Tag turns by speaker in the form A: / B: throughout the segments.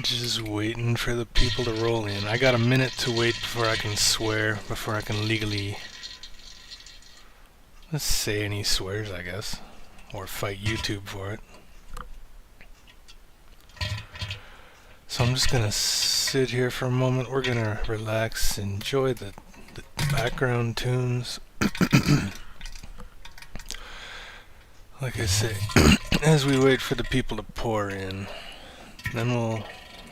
A: Just waiting for the people to roll in. I got a minute to wait before I can swear, before I can legally, let's say any swears, I guess, or fight YouTube for it. So I'm just gonna sit here for a moment. We're gonna relax, enjoy the background tunes. Like I say, as we wait for the people to pour in, then we'll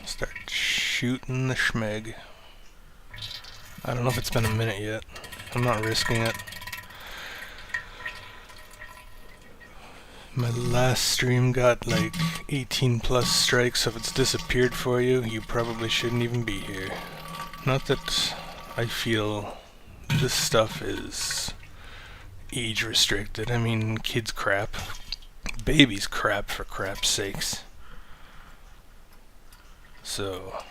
A: start shooting the schmeg. I don't know if it's been a minute yet. I'm not risking it. My last stream got like 18 plus strikes, so if it's disappeared for you, you probably shouldn't even be here. Not that I feel this stuff is age restricted. I mean, kids crap. Babies crap, for crap's sakes. So,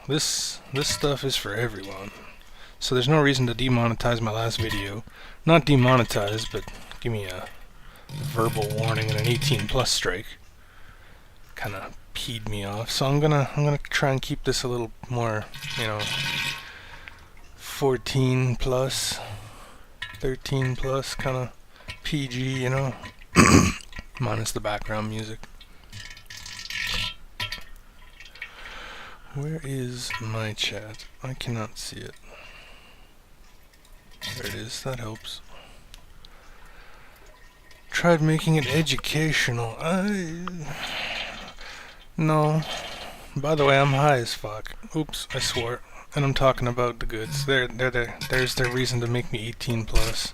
A: this stuff is for everyone. So there's no reason to demonetize my last video. Not demonetize, but give me a verbal warning and an 18 plus strike. Kinda peed me off. So I'm gonna try and keep this a little more, 14 plus, 13 plus, kinda PG, minus the background music. Where is my chat? I cannot see it. There it is, that helps. Tried making it educational. No. By the way, I'm high as fuck. Oops, I swore. And I'm talking about the goods. There's their reason to make me 18 plus.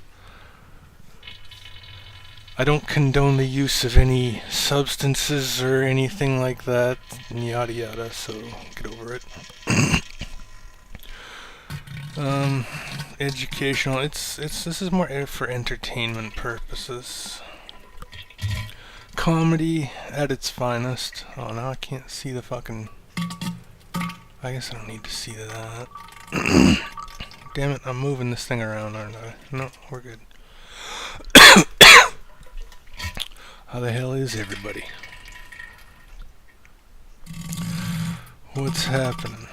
A: I don't condone the use of any substances or anything like that, yada yada, so get over it. Educational, this is more for entertainment purposes. Comedy at its finest. Oh, now I can't see the fucking... I guess I don't need to see that. Damn it, I'm moving this thing around, aren't I? No, we're good. How the hell is everybody? What's happening?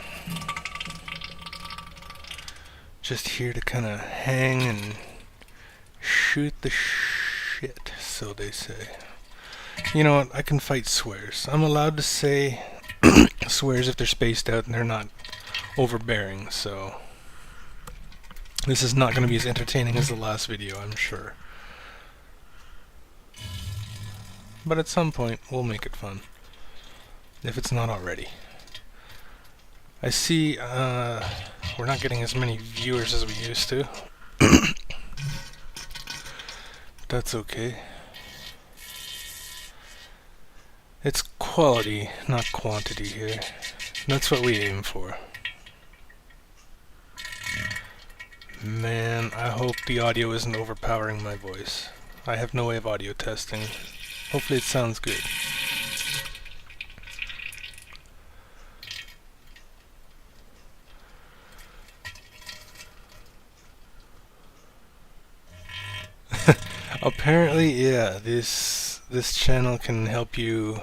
A: Just here to kind of hang and shoot the shit, so they say. You know what? I can fight swears. I'm allowed to say swears if they're spaced out and they're not overbearing, so this is not going to be as entertaining as the last video, I'm sure. But at some point, we'll make it fun. If it's not already. I see, we're not getting as many viewers as we used to. That's okay. It's quality, not quantity here. That's what we aim for. Man, I hope the audio isn't overpowering my voice. I have no way of audio testing. Hopefully it sounds good. Apparently, yeah, this channel can help you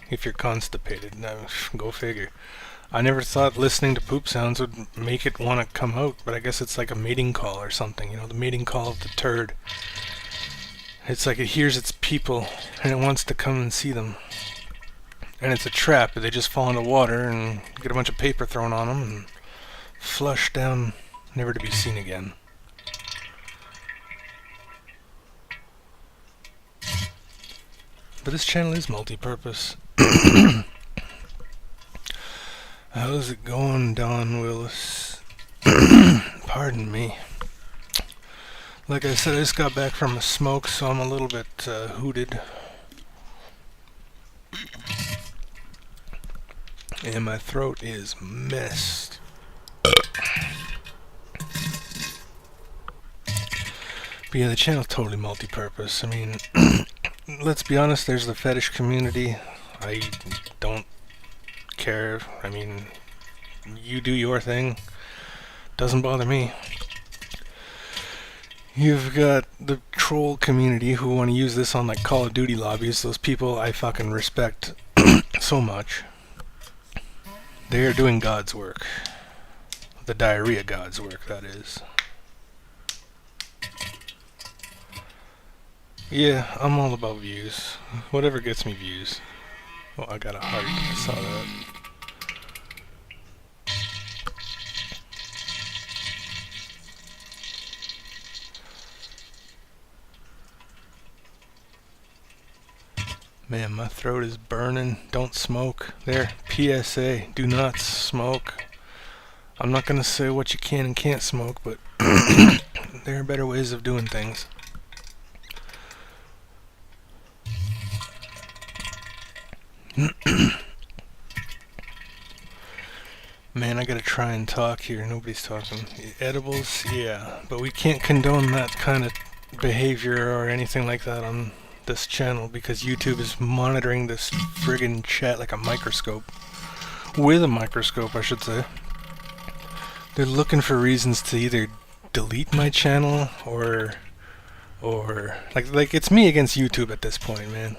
A: if you're constipated. Now, go figure. I never thought listening to poop sounds would make it want to come out, but I guess it's like a mating call or something, the mating call of the turd. It's like it hears its people, and it wants to come and see them. And it's a trap, they just fall into water and get a bunch of paper thrown on them and flush down, never to be seen again. But this channel is multi-purpose. How's it going, Don Willis? Pardon me. Like I said, I just got back from a smoke, so I'm a little bit hooted. And my throat is messed. But yeah, the channel's totally multi-purpose. I mean, let's be honest, there's the fetish community. I don't care. I mean, you do your thing. Doesn't bother me. You've got the troll community who want to use this on like Call of Duty lobbies. Those people I fucking respect so much. They are doing God's work. The Diarrhea God's work, that is. Yeah, I'm all about views. Whatever gets me views. Oh, I got a heart. I saw that. Man, my throat is burning. Don't smoke. There, PSA. Do not smoke. I'm not gonna say what you can and can't smoke, but there are better ways of doing things. Man, I gotta try and talk here. Nobody's talking. Edibles, yeah, but we can't condone that kind of behavior or anything like that on this channel because YouTube is monitoring this friggin' chat like a microscope. With a microscope, I should say. They're looking for reasons to either delete my channel or like it's me against YouTube at this point, man.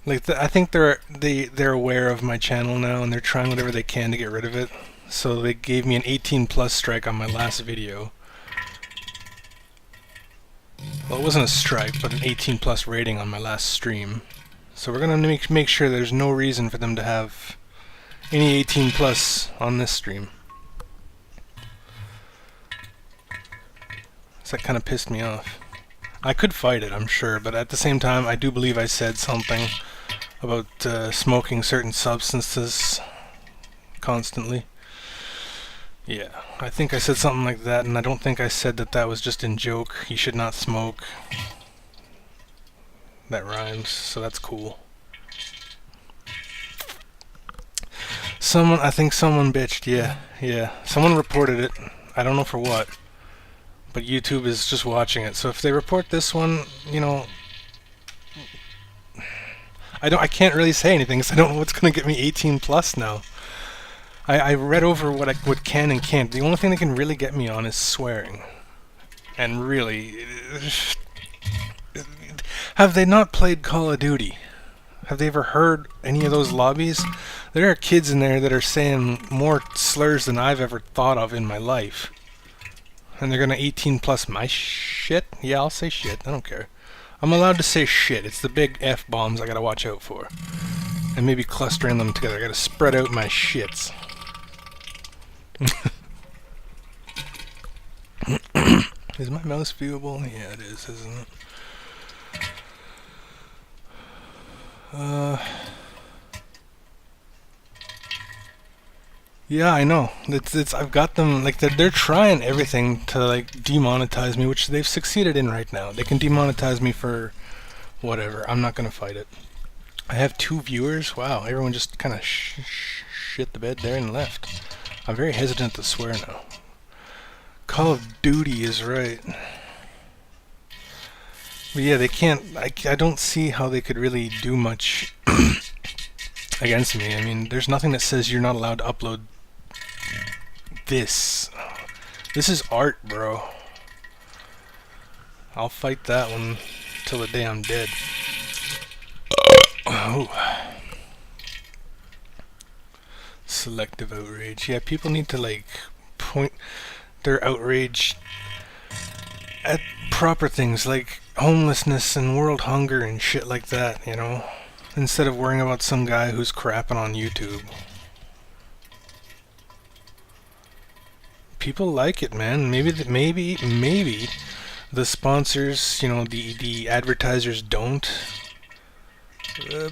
A: Like I think they're aware of my channel now and they're trying whatever they can to get rid of it. So they gave me an 18+ strike on my last video. Well, it wasn't a strike, but an 18+ rating on my last stream. So we're gonna make sure there's no reason for them to have any 18+ on this stream. So that kind of pissed me off. I could fight it, I'm sure, but at the same time, I do believe I said something about smoking certain substances constantly. Yeah, I think I said something like that, and I don't think I said that that was just in joke. You should not smoke. That rhymes, so that's cool. I think someone bitched, yeah. Someone reported it. I don't know for what. But YouTube is just watching it. So if they report this one, you know, I can't really say anything because I don't know what's going to get me 18+ now. I read over what can and can't. The only thing that can really get me on is swearing. And really, have they not played Call of Duty? Have they ever heard any of those lobbies? There are kids in there that are saying more slurs than I've ever thought of in my life. And they're gonna 18+ my shit? Yeah, I'll say shit. I don't care. I'm allowed to say shit. It's the big F-bombs I gotta watch out for. And maybe clustering them together. I gotta spread out my shits. Is my mouse viewable? Yeah, it is, isn't it? Yeah, I know. I've got them, like, they're trying everything to, like, demonetize me, which they've succeeded in right now. They can demonetize me for whatever. I'm not gonna fight it. I have 2 viewers? Wow, everyone just kind of shit the bed there and left. I'm very hesitant to swear now. Call of Duty is right. But yeah, they can't, I don't see how they could really do much against me. I mean, there's nothing that says you're not allowed to upload this. This is art, bro. I'll fight that one till the day I'm dead. Oh. Selective outrage. Yeah, people need to, like, point their outrage at proper things like homelessness and world hunger and shit like that, you know, instead of worrying about some guy who's crapping on YouTube. People like it, man. Maybe the sponsors, you know, the advertisers don't.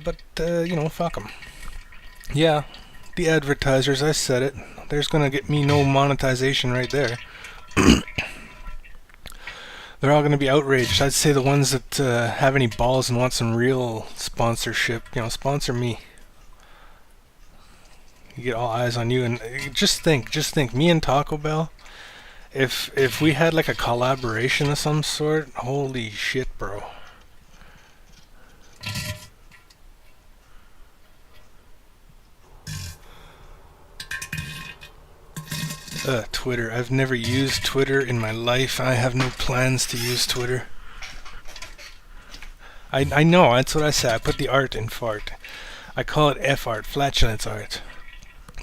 A: But you know, fuck them. Yeah, the advertisers, I said it. There's gonna get me no monetization right there. They're all going to be outraged. I'd say the ones that have any balls and want some real sponsorship, you know, sponsor me. You get all eyes on you, and just think, me and Taco Bell, if we had like a collaboration of some sort, holy shit, bro. Twitter. I've never used Twitter in my life. I have no plans to use Twitter. I know, that's what I said. I put the art in fart. I call it F art, flatulence art.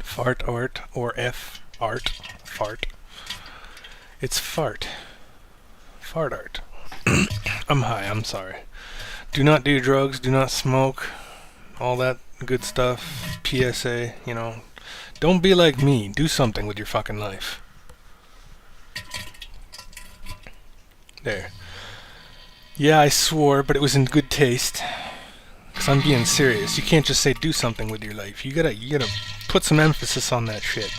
A: Fart art, or F art. Fart. It's fart. Fart art. I'm high, I'm sorry. Do not do drugs, do not smoke, all that good stuff. PSA, you know. Don't be like me, do something with your fucking life. There. Yeah, I swore, but it was in good taste. Because I'm being serious. You can't just say do something with your life. You gotta put some emphasis on that shit.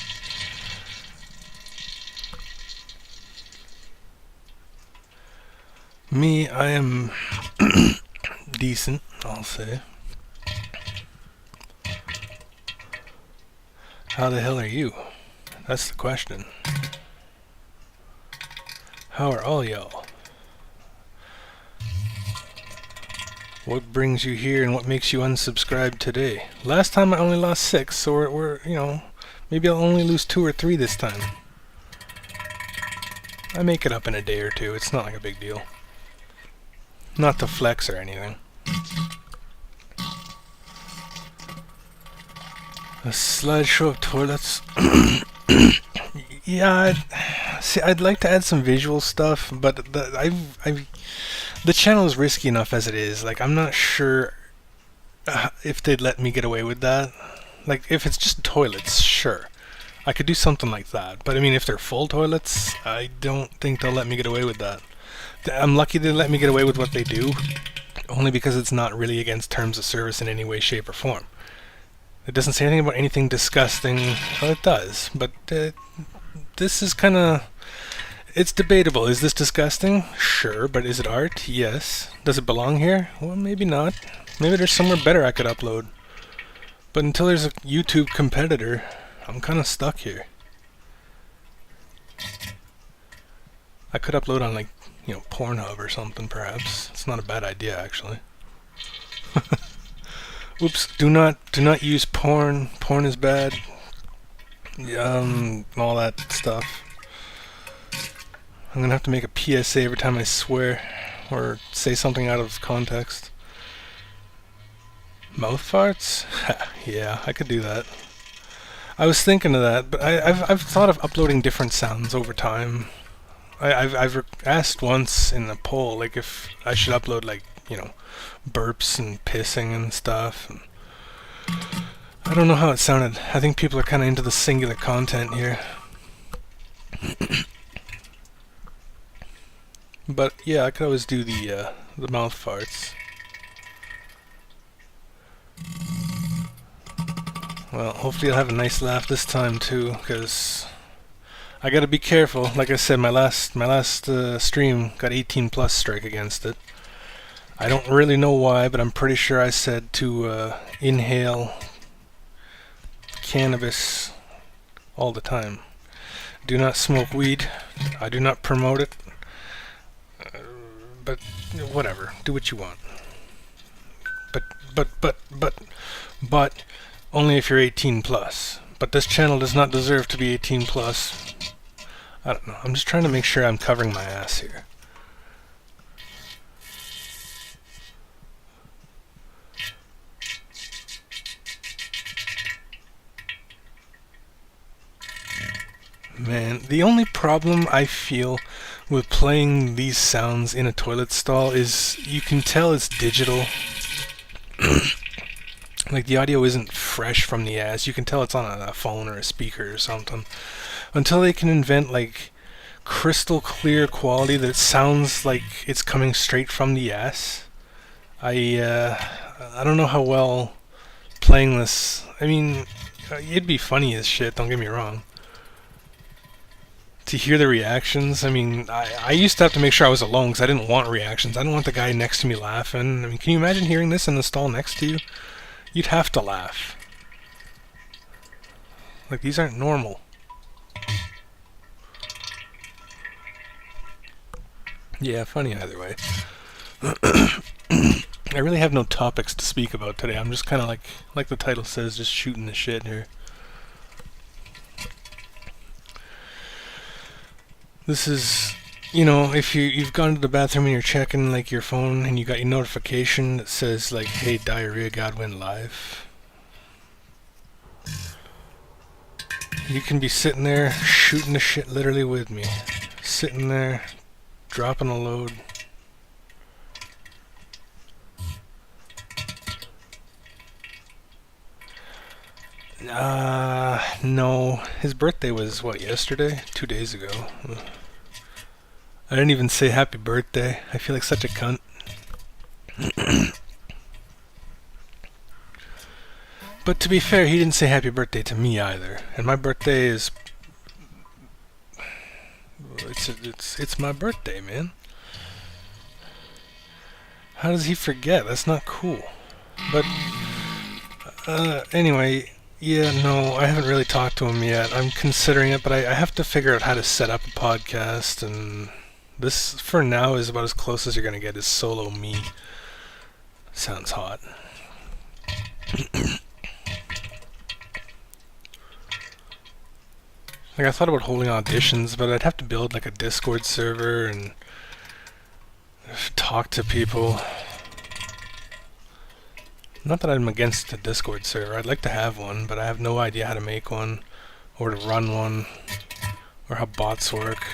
A: Me, I am decent, I'll say. How the hell are you? That's the question. How are all y'all? What brings you here and what makes you unsubscribe today? Last time I only lost 6, so we're you know, maybe I'll only lose 2 or 3 this time. I make it up in a day or 2, it's not like a big deal. Not to flex or anything. A slideshow of toilets. Yeah, I'd like to add some visual stuff, but the channel is risky enough as it is. Like, I'm not sure if they'd let me get away with that. Like, if it's just toilets, sure. I could do something like that. But I mean, if they're full toilets, I don't think they'll let me get away with that. I'm lucky they let me get away with what they do, only because it's not really against terms of service in any way, shape, or form. It doesn't say anything about anything disgusting. Well, it does, but this is kind of... It's debatable. Is this disgusting? Sure, but is it art? Yes. Does it belong here? Well, maybe not. Maybe there's somewhere better I could upload. But until there's a YouTube competitor, I'm kind of stuck here. I could upload on, like, you know, Pornhub or something, perhaps. It's not a bad idea, actually. Oops, do not use porn. Porn is bad. All that stuff. I'm gonna have to make a PSA every time I swear or say something out of context. Mouth farts? Yeah, I could do that. I was thinking of that, but I've thought of uploading different sounds over time. I've asked once in a poll, like, if I should upload, like, you know, burps and pissing and stuff. And I don't know how it sounded. I think people are kind of into the singular content here. But yeah, I could always do the mouth farts. Well, hopefully I'll have a nice laugh this time too, because I gotta be careful. Like I said, my last stream got 18+ strike against it. I don't really know why, but I'm pretty sure I said to inhale cannabis all the time. Do not smoke weed. I do not promote it. But whatever, do what you want. But only if you're 18+. But this channel does not deserve to be 18+. I don't know. I'm just trying to make sure I'm covering my ass here. Man, the only problem I feel with playing these sounds in a toilet stall is you can tell it's digital. Like, the audio isn't fresh from the ass. You can tell it's on a phone or a speaker or something. Until they can invent, like, crystal clear quality that sounds like it's coming straight from the ass. I don't know how well playing this... I mean, it'd be funny as shit, don't get me wrong. To hear the reactions, I mean, I used to have to make sure I was alone because I didn't want reactions. I didn't want the guy next to me laughing. I mean, can you imagine hearing this in the stall next to you? You'd have to laugh. Like, these aren't normal. Yeah, funny either way. I really have no topics to speak about today. I'm just kind of like the title says, just shooting the shit here. This is, you know, if you've gone to the bathroom and you're checking, like, your phone and you got your notification that says, like, hey, Diarrhea God went live. You can be sitting there shooting the shit literally with me. Sitting there, dropping a load. No. His birthday was, what, yesterday? 2 days ago. I didn't even say happy birthday. I feel like such a cunt. But to be fair, he didn't say happy birthday to me either. And my birthday is... It's my birthday, man. How does he forget? That's not cool. But, anyway... Yeah, no, I haven't really talked to him yet. I'm considering it, but I have to figure out how to set up a podcast, and this, for now, is about as close as you're going to get is solo me. Sounds hot. Like, I thought about holding auditions, but I'd have to build, like, a Discord server and talk to people. Not that I'm against the Discord server. I'd like to have one, but I have no idea how to make one, or to run one, or how bots work.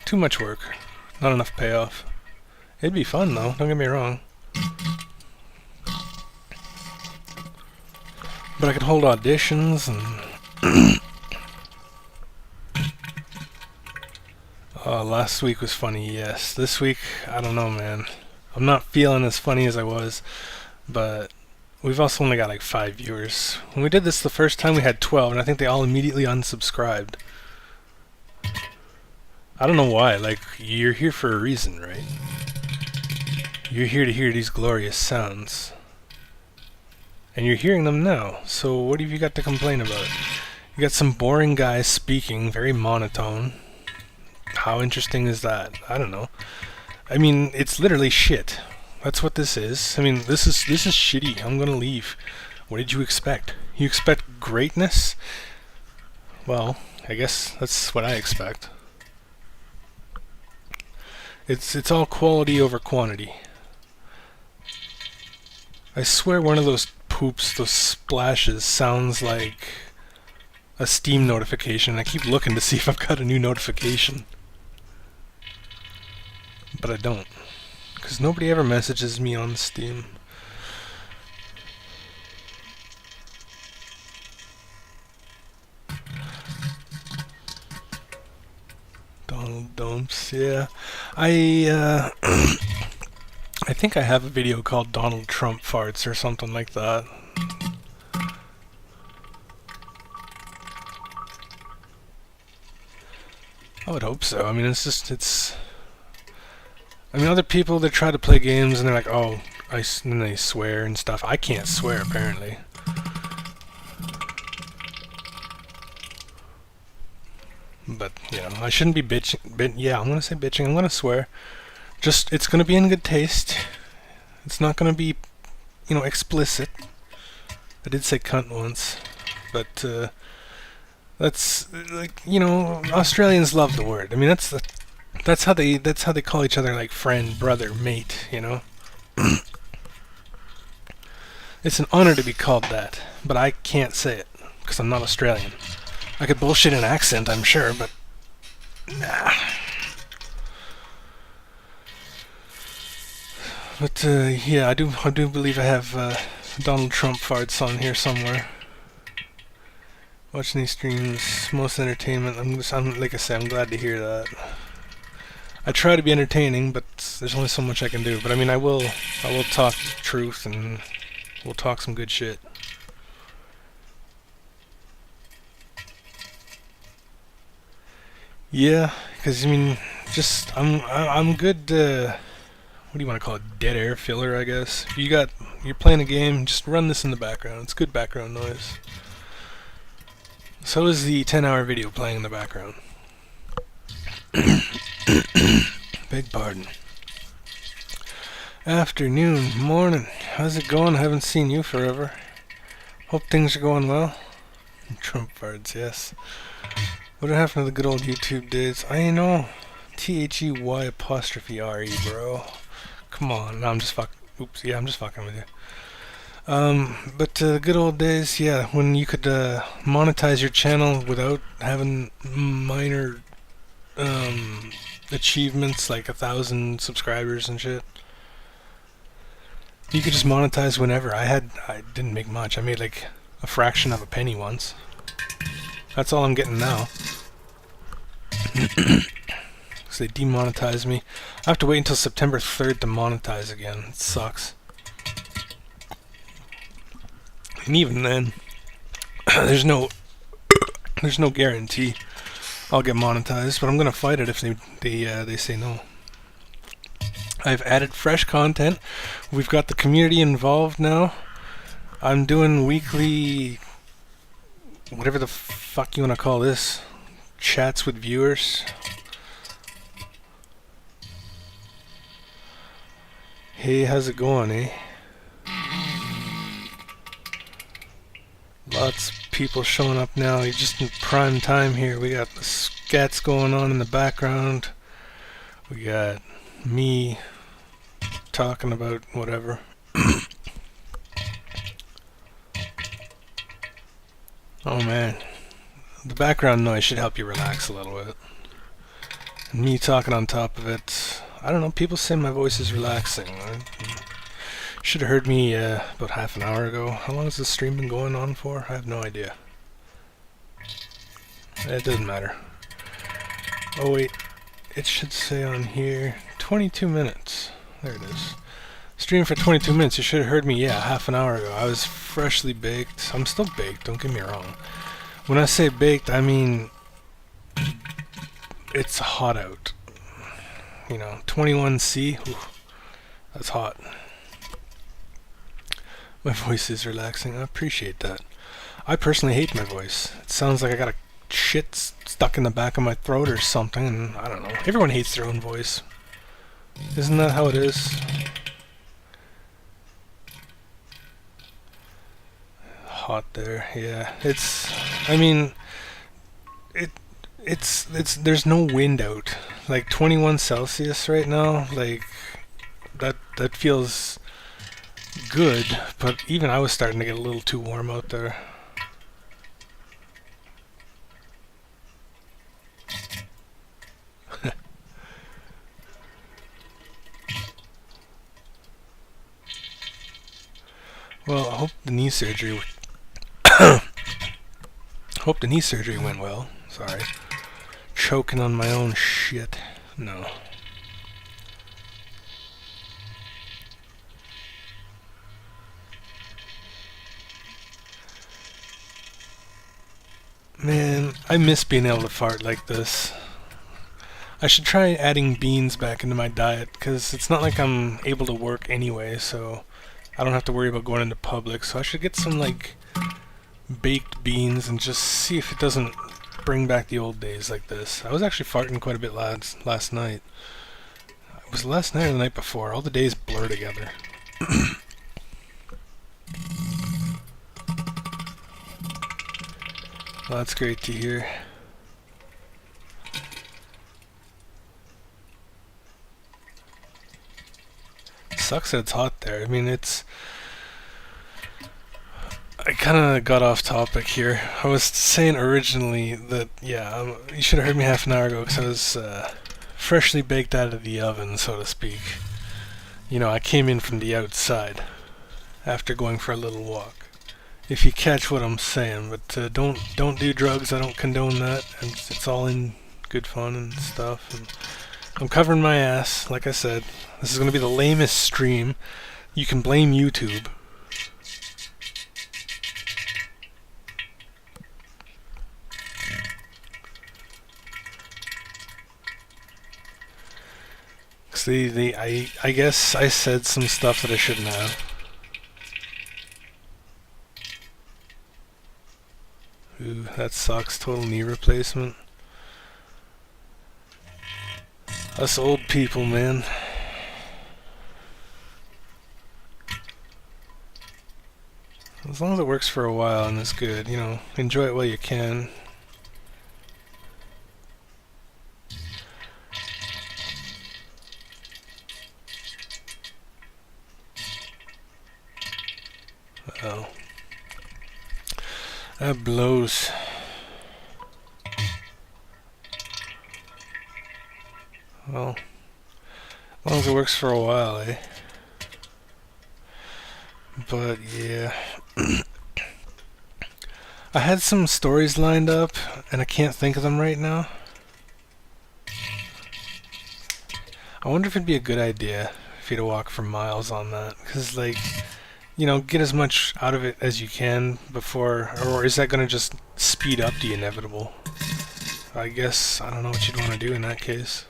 A: Too much work. Not enough payoff. It'd be fun, though. Don't get me wrong. But I could hold auditions, and... last week was funny, yes. This week, I don't know, man. I'm not feeling as funny as I was. But we've also only got like 5 viewers. When we did this the first time, we had 12, and I think they all immediately unsubscribed. I don't know why. Like, you're here for a reason, right? You're here to hear these glorious sounds. And you're hearing them now, so what have you got to complain about? You got some boring guys speaking, very monotone. How interesting is that? I don't know. I mean, it's literally shit. That's what this is. I mean, this is shitty. I'm gonna leave. What did you expect? You expect greatness? Well, I guess that's what I expect. It's all quality over quantity. I swear one of those poops, those splashes, sounds like a Steam notification. I keep looking to see if I've got a new notification. But I don't. Because nobody ever messages me on Steam. Donald Dumps, yeah. I think I have a video called Donald Trump Farts or something like that. I would hope so. I mean, I mean, other people, they try to play games and they're like, oh, and they swear and stuff. I can't swear, apparently. But, you know, I shouldn't be bitching. Yeah, I'm gonna say bitching. I'm gonna swear. Just, it's gonna be in good taste. It's not gonna be, you know, explicit. I did say cunt once. But, that's, like, you know, Australians love the word. I mean, that's how they call each other, like, friend, brother, mate, you know? It's an honor to be called that, but I can't say it, because I'm not Australian. I could bullshit an accent, I'm sure, but... Nah. But, yeah, I do believe I have, Donald Trump farts on here somewhere. Watching these streams, most entertainment, I'm like I said, I'm glad to hear that. I try to be entertaining, but there's only so much I can do. But I mean, I will talk truth, and we'll talk some good shit. Yeah, because I mean, just I'm good. What do you want to call it? Dead air filler, I guess. If you're playing a game, just run this in the background. It's good background noise. So is the 10-hour video playing in the background. Beg pardon. Afternoon, morning. How's it going? I haven't seen you forever. Hope things are going well. Trump farts, yes. What happened to the good old YouTube days? I know. THEY', bro. Come on. No, I'm just fucking. Oops. Yeah, I'm just fucking with you. But the good old days, yeah, when you could monetize your channel without having minor um, achievements like 1,000 subscribers and shit. You could just monetize whenever. I didn't make much. I made like a fraction of a penny once. That's all I'm getting now. Because they demonetized me. I have to wait until September 3rd to monetize again. It sucks. And even then, there's no guarantee I'll get monetized, but I'm gonna fight it if they say no. I've added fresh content. We've got the community involved now. I'm doing weekly, whatever the fuck you want to call this, chats with viewers. Hey, how's it going, eh? Lots of people showing up now. You're just in prime time here. We got the scats going on in the background. We got me talking about whatever. Oh man, the background noise should help you relax a little bit. And me talking on top of it, I don't know, people say my voice is relaxing. Should have heard me about half an hour ago. How long has this stream been going on for? I have no idea. It doesn't matter. Oh wait, it should say on here 22 minutes. There it is. Stream for 22 minutes. You should have heard me, yeah, half an hour ago. I was freshly baked. I'm still baked, don't get me wrong. When I say baked, I mean it's hot out. You know, 21C. Ooh, that's hot. My voice is relaxing. I appreciate that. I personally hate my voice. It sounds like I got a shit stuck in the back of my throat or something, and I don't know. Everyone hates their own voice. Isn't that how it is? Hot there, yeah. I mean, there's no wind out. Like 21 Celsius right now, like, that feels good, but even I was starting to get a little too warm out there. Well, I hope the knee surgery went well. Sorry. Choking on my own shit. No. Man, I miss being able to fart like this. I should try adding beans back into my diet, because it's not like I'm able to work anyway, so I don't have to worry about going into public. So I should get some, like, baked beans and just see if it doesn't bring back the old days like this. I was actually farting quite a bit last night. It was last night or the night before. All the days blur together. Well, that's great to hear. Sucks that it's hot there. I mean, I kind of got off topic here. I was saying originally that, yeah, you should have heard me half an hour ago because I was freshly baked out of the oven, so to speak. You know, I came in from the outside after going for a little walk. If you catch what I'm saying, but don't do drugs. I don't condone that. And it's all in good fun and stuff. And I'm covering my ass, like I said. This is going to be the lamest stream. You can blame YouTube. I guess I said some stuff that I shouldn't have. Ooh, that sucks. Total knee replacement. Us old people, man. As long as it works for a while and it's good, you know, enjoy it while you can. Oh. That blows. Well, as long as it works for a while, eh? But yeah. I had some stories lined up, and I can't think of them right now. I wonder if it'd be a good idea for you to walk for miles on that. Because, like, you know, get as much out of it as you can before... Or is that going to just speed up the inevitable? I guess, I don't know what you'd want to do in that case.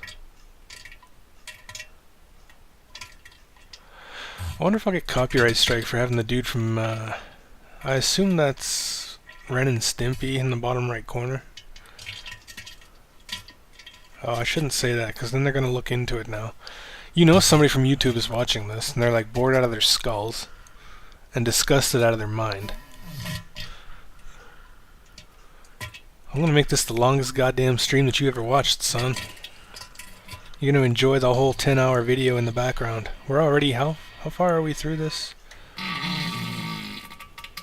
A: I wonder if I'll get copyright strike for having the dude from... I assume that's Ren and Stimpy in the bottom right corner. Oh, I shouldn't say that, because then they're going to look into it now. You know somebody from YouTube is watching this, and they're like bored out of their skulls and disgusted out of their mind. I'm going to make this the longest goddamn stream that you ever watched, son. You're going to enjoy the whole 10-hour video in the background. We're already, how far are we through this?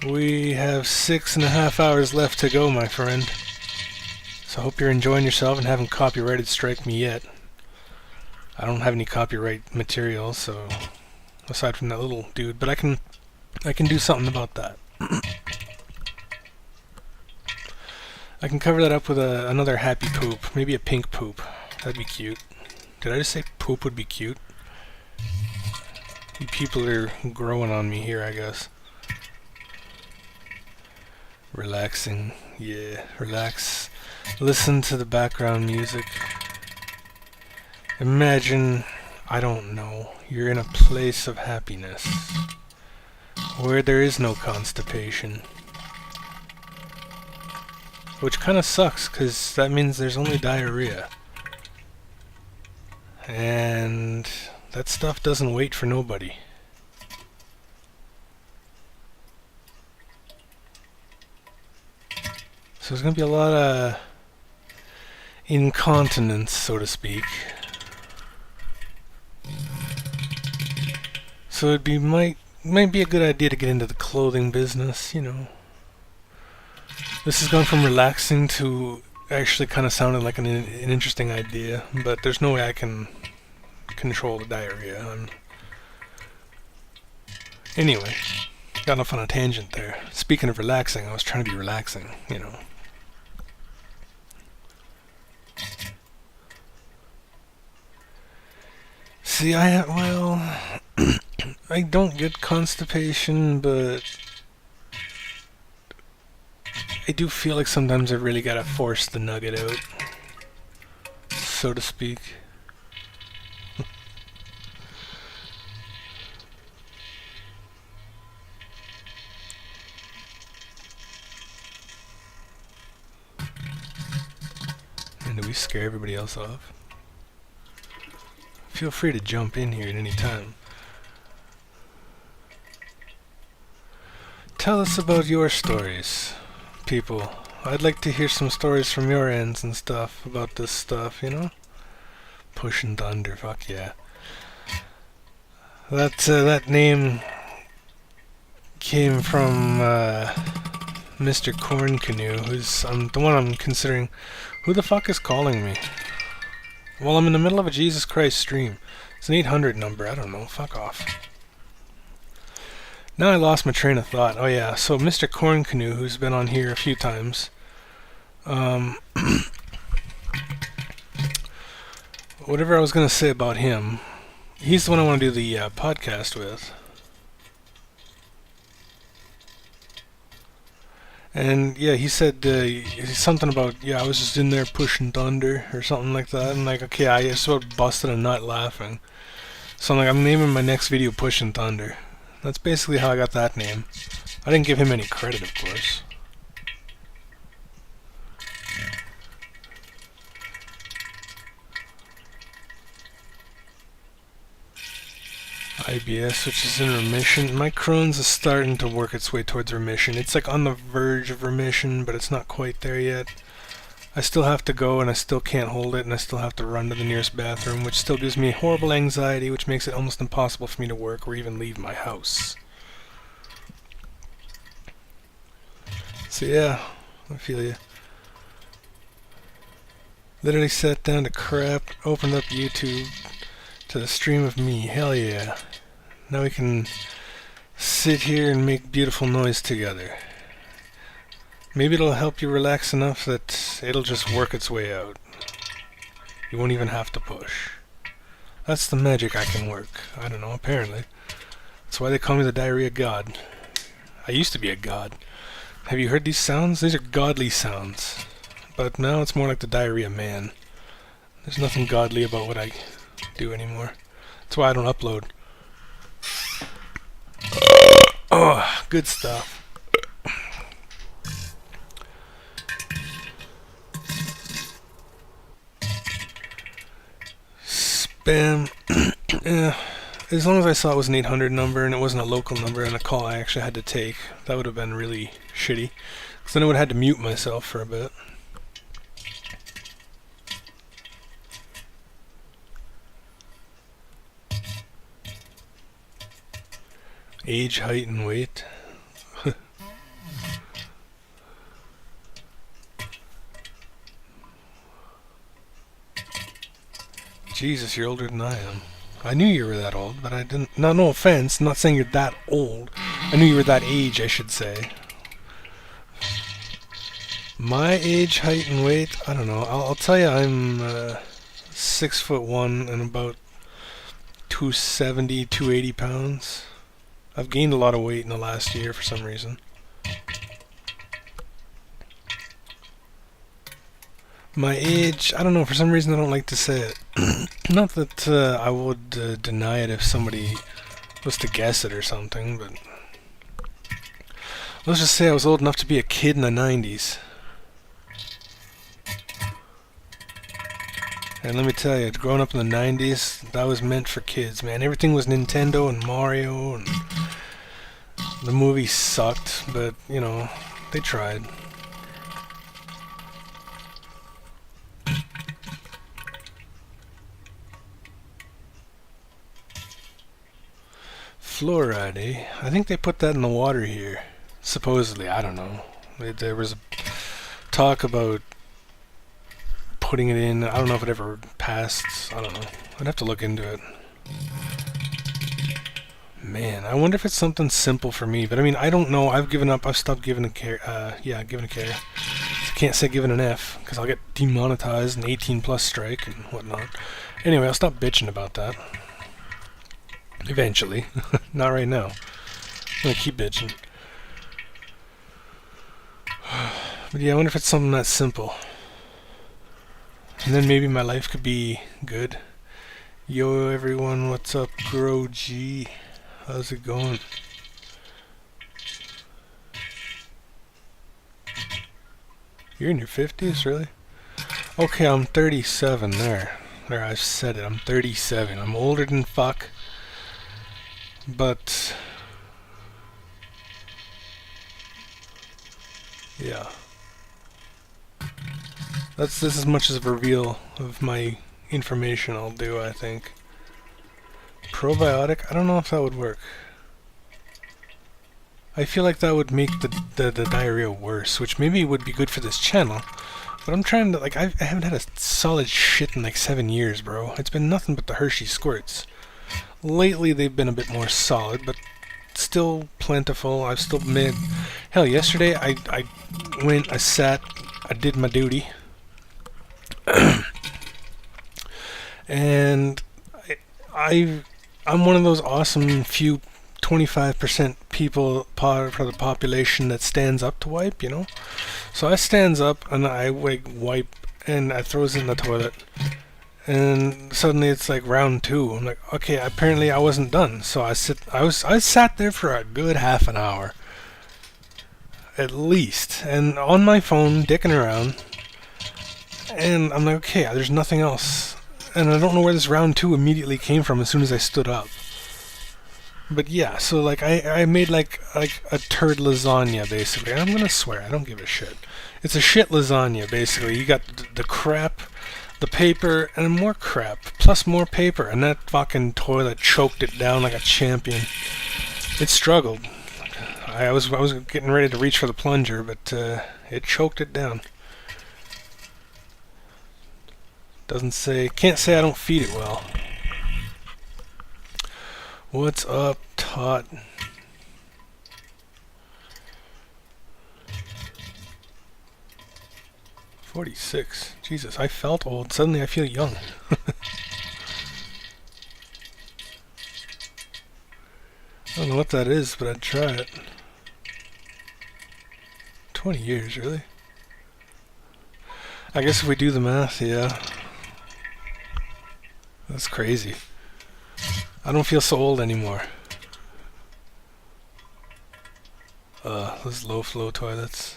A: We have 6.5 hours left to go, my friend. So I hope you're enjoying yourself and haven't copyrighted strike me yet. I don't have any copyright material, so aside from that little dude, but I can do something about that. I can cover that up with another happy poop, maybe a pink poop. That'd be cute. Did I just say poop would be cute? You people are growing on me here, I guess. Relaxing, yeah, relax. Listen to the background music. Imagine, I don't know, you're in a place of happiness where there is no constipation. Which kind of sucks, because that means there's only diarrhea. And that stuff doesn't wait for nobody. So there's going to be a lot of incontinence, so to speak. So it'd be might be a good idea to get into the clothing business, you know. This has gone from relaxing to actually kind of sounding like an interesting idea, but there's no way I can control the diarrhea. Anyway, got off on a tangent there. Speaking of relaxing, I was trying to be relaxing, you know. See, I don't get constipation, but I do feel like sometimes I really gotta force the nugget out, so to speak. And do we scare everybody else off? Feel free to jump in here at any time. Tell us about your stories, people. I'd like to hear some stories from your ends and stuff about this stuff, you know? Pushing Thunder, fuck yeah. That name came from Mr. Corn Canoe, who's the one I'm considering. Who the fuck is calling me? Well, I'm in the middle of a Jesus Christ stream. It's an 800 number, I don't know, fuck off. Now I lost my train of thought. Oh yeah, so Mr. Corn Canoe, who's been on here a few times, whatever I was going to say about him, he's the one I want to do the podcast with. And yeah, he said something about, yeah, I was just in there pushing thunder or something like that. And like, okay, I just about busted a nut laughing. So I'm like, I'm naming my next video Pushing Thunder. That's basically how I got that name. I didn't give him any credit, of course. IBS, which is in remission. My Crohn's is starting to work its way towards remission. It's like on the verge of remission, but it's not quite there yet. I still have to go, and I still can't hold it, and I still have to run to the nearest bathroom, which still gives me horrible anxiety, which makes it almost impossible for me to work or even leave my house. So yeah, I feel you. Literally sat down to crap, opened up YouTube to the stream of me. Hell yeah. Now we can sit here and make beautiful noise together. Maybe it'll help you relax enough that it'll just work its way out. You won't even have to push. That's the magic I can work. I don't know, apparently. That's why they call me the Diarrhea God. I used to be a god. Have you heard these sounds? These are godly sounds. But now it's more like the Diarrhea Man. There's nothing godly about what I do anymore. That's why I don't upload. Oh, good stuff. Spam. As long as I saw it was an 800 number and it wasn't a local number and a call I actually had to take, that would have been really shitty. Because then I would have had to mute myself for a bit. Age, height, and weight. Jesus, you're older than I am. I knew you were that old, but I didn't... No offense, I'm not saying you're that old. I knew you were that age, I should say. My age, height, and weight? I don't know. I'll tell you I'm 6'1" and about 270, 280 pounds. I've gained a lot of weight in the last year for some reason. My age, I don't know, for some reason I don't like to say it. Not that I would deny it if somebody was to guess it or something, but... Let's just say I was old enough to be a kid in the 90s. And let me tell you, growing up in the 90s, that was meant for kids, man. Everything was Nintendo and Mario, and the movies sucked, but, you know, they tried. Fluoride, eh? I think they put that in the water here. Supposedly, I don't know. There was talk about putting it in. I don't know if it ever passed. I don't know. I'd have to look into it. Man, I wonder if it's something simple for me. But I mean, I don't know. I've given up. I've stopped giving a care. Giving a care. I can't say giving an F because I'll get demonetized and 18 plus strike and whatnot. Anyway, I'll stop bitching about that. Eventually. Not right now. I'm gonna keep bitching. But yeah, I wonder if it's something that simple. And then maybe my life could be good. Yo everyone, what's up? Grow G. How's it going? You're in your 50s, really? Okay, I'm 37 there. There, I've said it. I'm 37. I'm older than fuck. But yeah, this as much as a reveal of my information I'll do, I think. Probiotic? I don't know if that would work. I feel like that would make the diarrhea worse, which maybe would be good for this channel. But I'm trying to, like, I haven't had a solid shit in like 7 years, bro. It's been nothing but the Hershey squirts. Lately they've been a bit more solid, but still plentiful. I've still made... Hell, yesterday I went, I sat, I did my duty. And I'm one of those awesome few 25% people, part of the population that stands up to wipe, you know? So I stands up and I wipe and I throws it in the toilet. And suddenly it's like round 2. I'm like, okay, apparently I wasn't done. So I sat there for a good half an hour. At least. And on my phone, dicking around. And I'm like, okay, there's nothing else. And I don't know where this round 2 immediately came from as soon as I stood up. But yeah, so like I made like a turd lasagna basically. And I'm gonna swear, I don't give a shit. It's a shit lasagna basically. You got the crap, the paper, and more crap, plus more paper, and that fucking toilet choked it down like a champion. It struggled. I was getting ready to reach for the plunger, but it choked it down. Can't say I don't feed it well. What's up, Tot? $46. Jesus, I felt old. Suddenly I feel young. I don't know what that is, but I'd try it. 20 years, really? I guess if we do the math, yeah. That's crazy. I don't feel so old anymore. Those low flow toilets.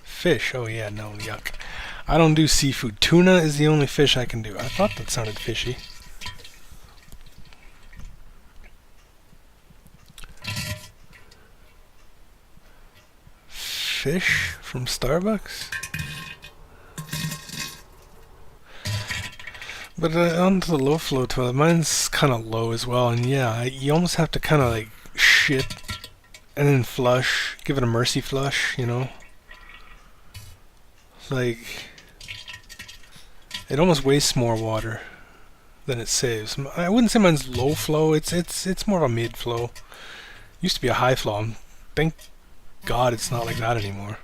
A: Fish, oh yeah, no, yuck. I don't do seafood. Tuna is the only fish I can do. I thought that sounded fishy. Fish from Starbucks? But onto the low flow toilet, mine's kind of low as well, and yeah, you almost have to kind of like shit and then flush, give it a mercy flush, you know? Like, it almost wastes more water than it saves. I wouldn't say mine's low flow, it's more of a mid flow. Used to be a high flow. Thank God it's not like that anymore.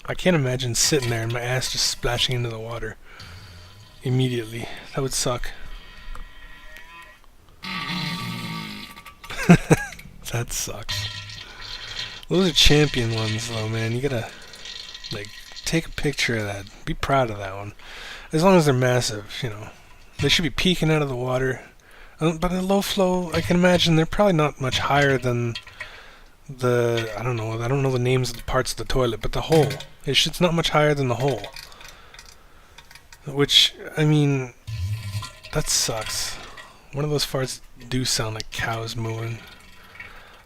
A: I can't imagine sitting there and my ass just splashing into the water immediately. That would suck. That sucks. Those are champion ones though, man. You gotta, like, take a picture of that. Be proud of that one. As long as they're massive, you know. They should be peeking out of the water. But in low flow, I can imagine they're probably not much higher than the, I don't know the names of the parts of the toilet, but the hole. It's not much higher than the hole. Which, I mean, that sucks. One of those farts do sound like cows mooing.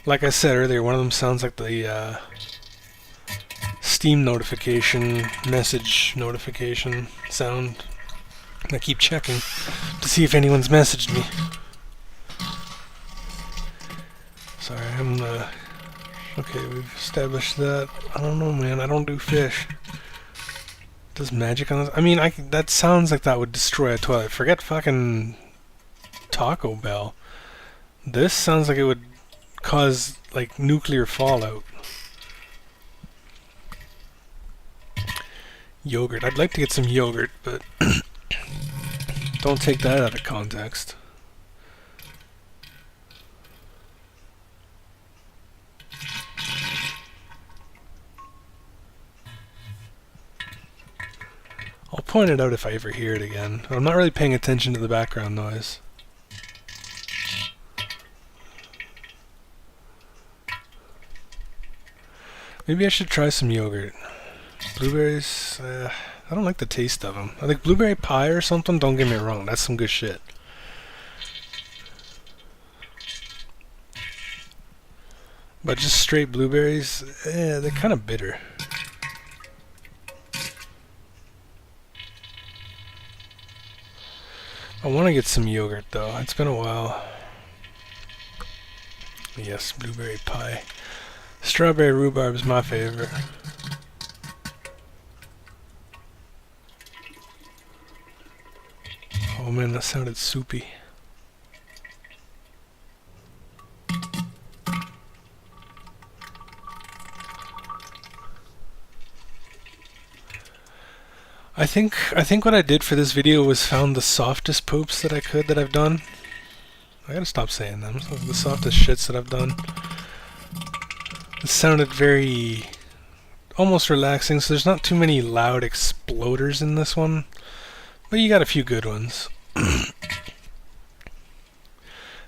A: Like I said earlier, one of them sounds like the Steam notification, message notification sound. I keep checking to see if anyone's messaged me. Sorry, I'm okay, we've established that. I don't know, man. I don't do fish. Does magic on this? I mean, that sounds like that would destroy a toilet. Forget fucking Taco Bell. This sounds like it would cause, like, nuclear fallout. Yogurt. I'd like to get some yogurt, but don't take that out of context. I'll point it out if I ever hear it again. I'm not really paying attention to the background noise. Maybe I should try some yogurt. Blueberries, I don't like the taste of them. I think blueberry pie or something, don't get me wrong, that's some good shit. But just straight blueberries, they're kind of bitter. I want to get some yogurt though, it's been a while. Yes, blueberry pie. Strawberry rhubarb is my favorite. Oh man, that sounded soupy. I think what I did for this video was found the softest poops that I could that I've done. I gotta stop saying them. The softest shits that I've done. It sounded very almost relaxing, so there's not too many loud exploders in this one. But you got a few good ones.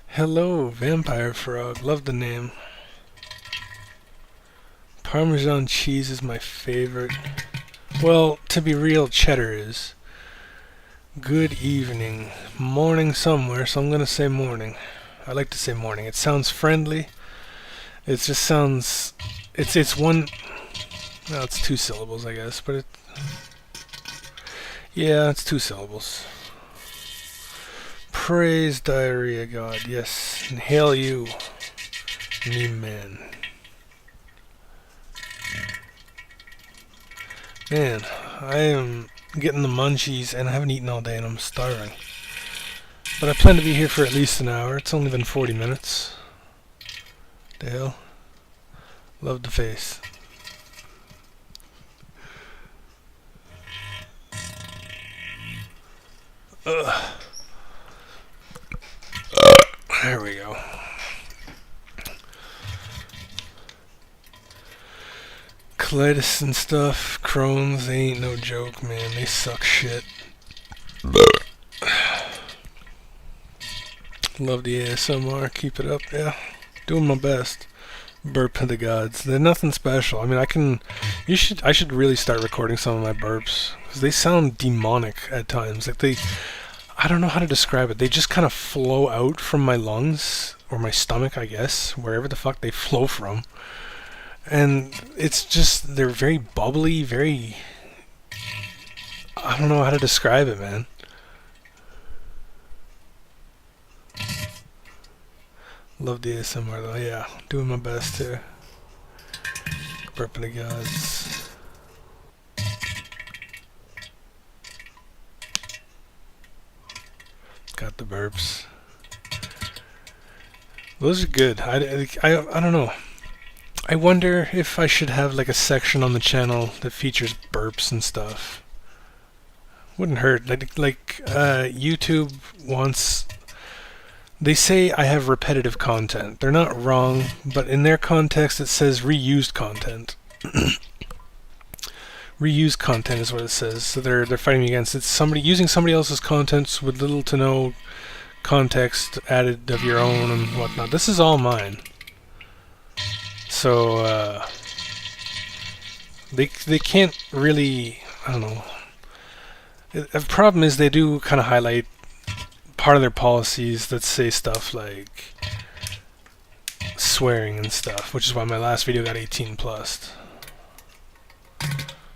A: Hello, Vampire Frog. Love the name. Parmesan cheese is my favorite. Well, to be real, cheddar is. Good evening. Morning somewhere, so I'm gonna say morning. I like to say morning. It sounds friendly. It just sounds... It's one... Well, it's two syllables, I guess, but it... Yeah, it's two syllables. Praise Diarrhea God. Yes. And hail you, meme man. Man, I am getting the munchies and I haven't eaten all day and I'm starving. But I plan to be here for at least an hour. It's only been 40 minutes. The hell? Love the face. Ugh. There we go. Colitis and stuff, Crohn's, they ain't no joke, man. They suck shit. Love the ASMR, keep it up, yeah. Doing my best. Burp of the gods. They're nothing special. I mean, I should really start recording some of my burps. Because they sound demonic at times. Like I don't know how to describe it. They just kind of flow out from my lungs, or my stomach, I guess. Wherever the fuck they flow from. And it's just, they're very bubbly, very... I don't know how to describe it, man. Love the ASMR though, yeah. Doing my best here. Burping the gods. Got the burps. Those are good. I don't know. I wonder if I should have like a section on the channel that features burps and stuff. Wouldn't hurt. Like YouTube wants... They say I have repetitive content. They're not wrong, but in their context it says reused content. Reused content is what it says. So they're fighting me against it. Somebody using somebody else's contents with little to no context added of your own and whatnot. This is all mine. So they can't really, I don't know. The problem is they do kind of highlight part of their policies that say stuff like swearing and stuff, which is why my last video got 18 plus.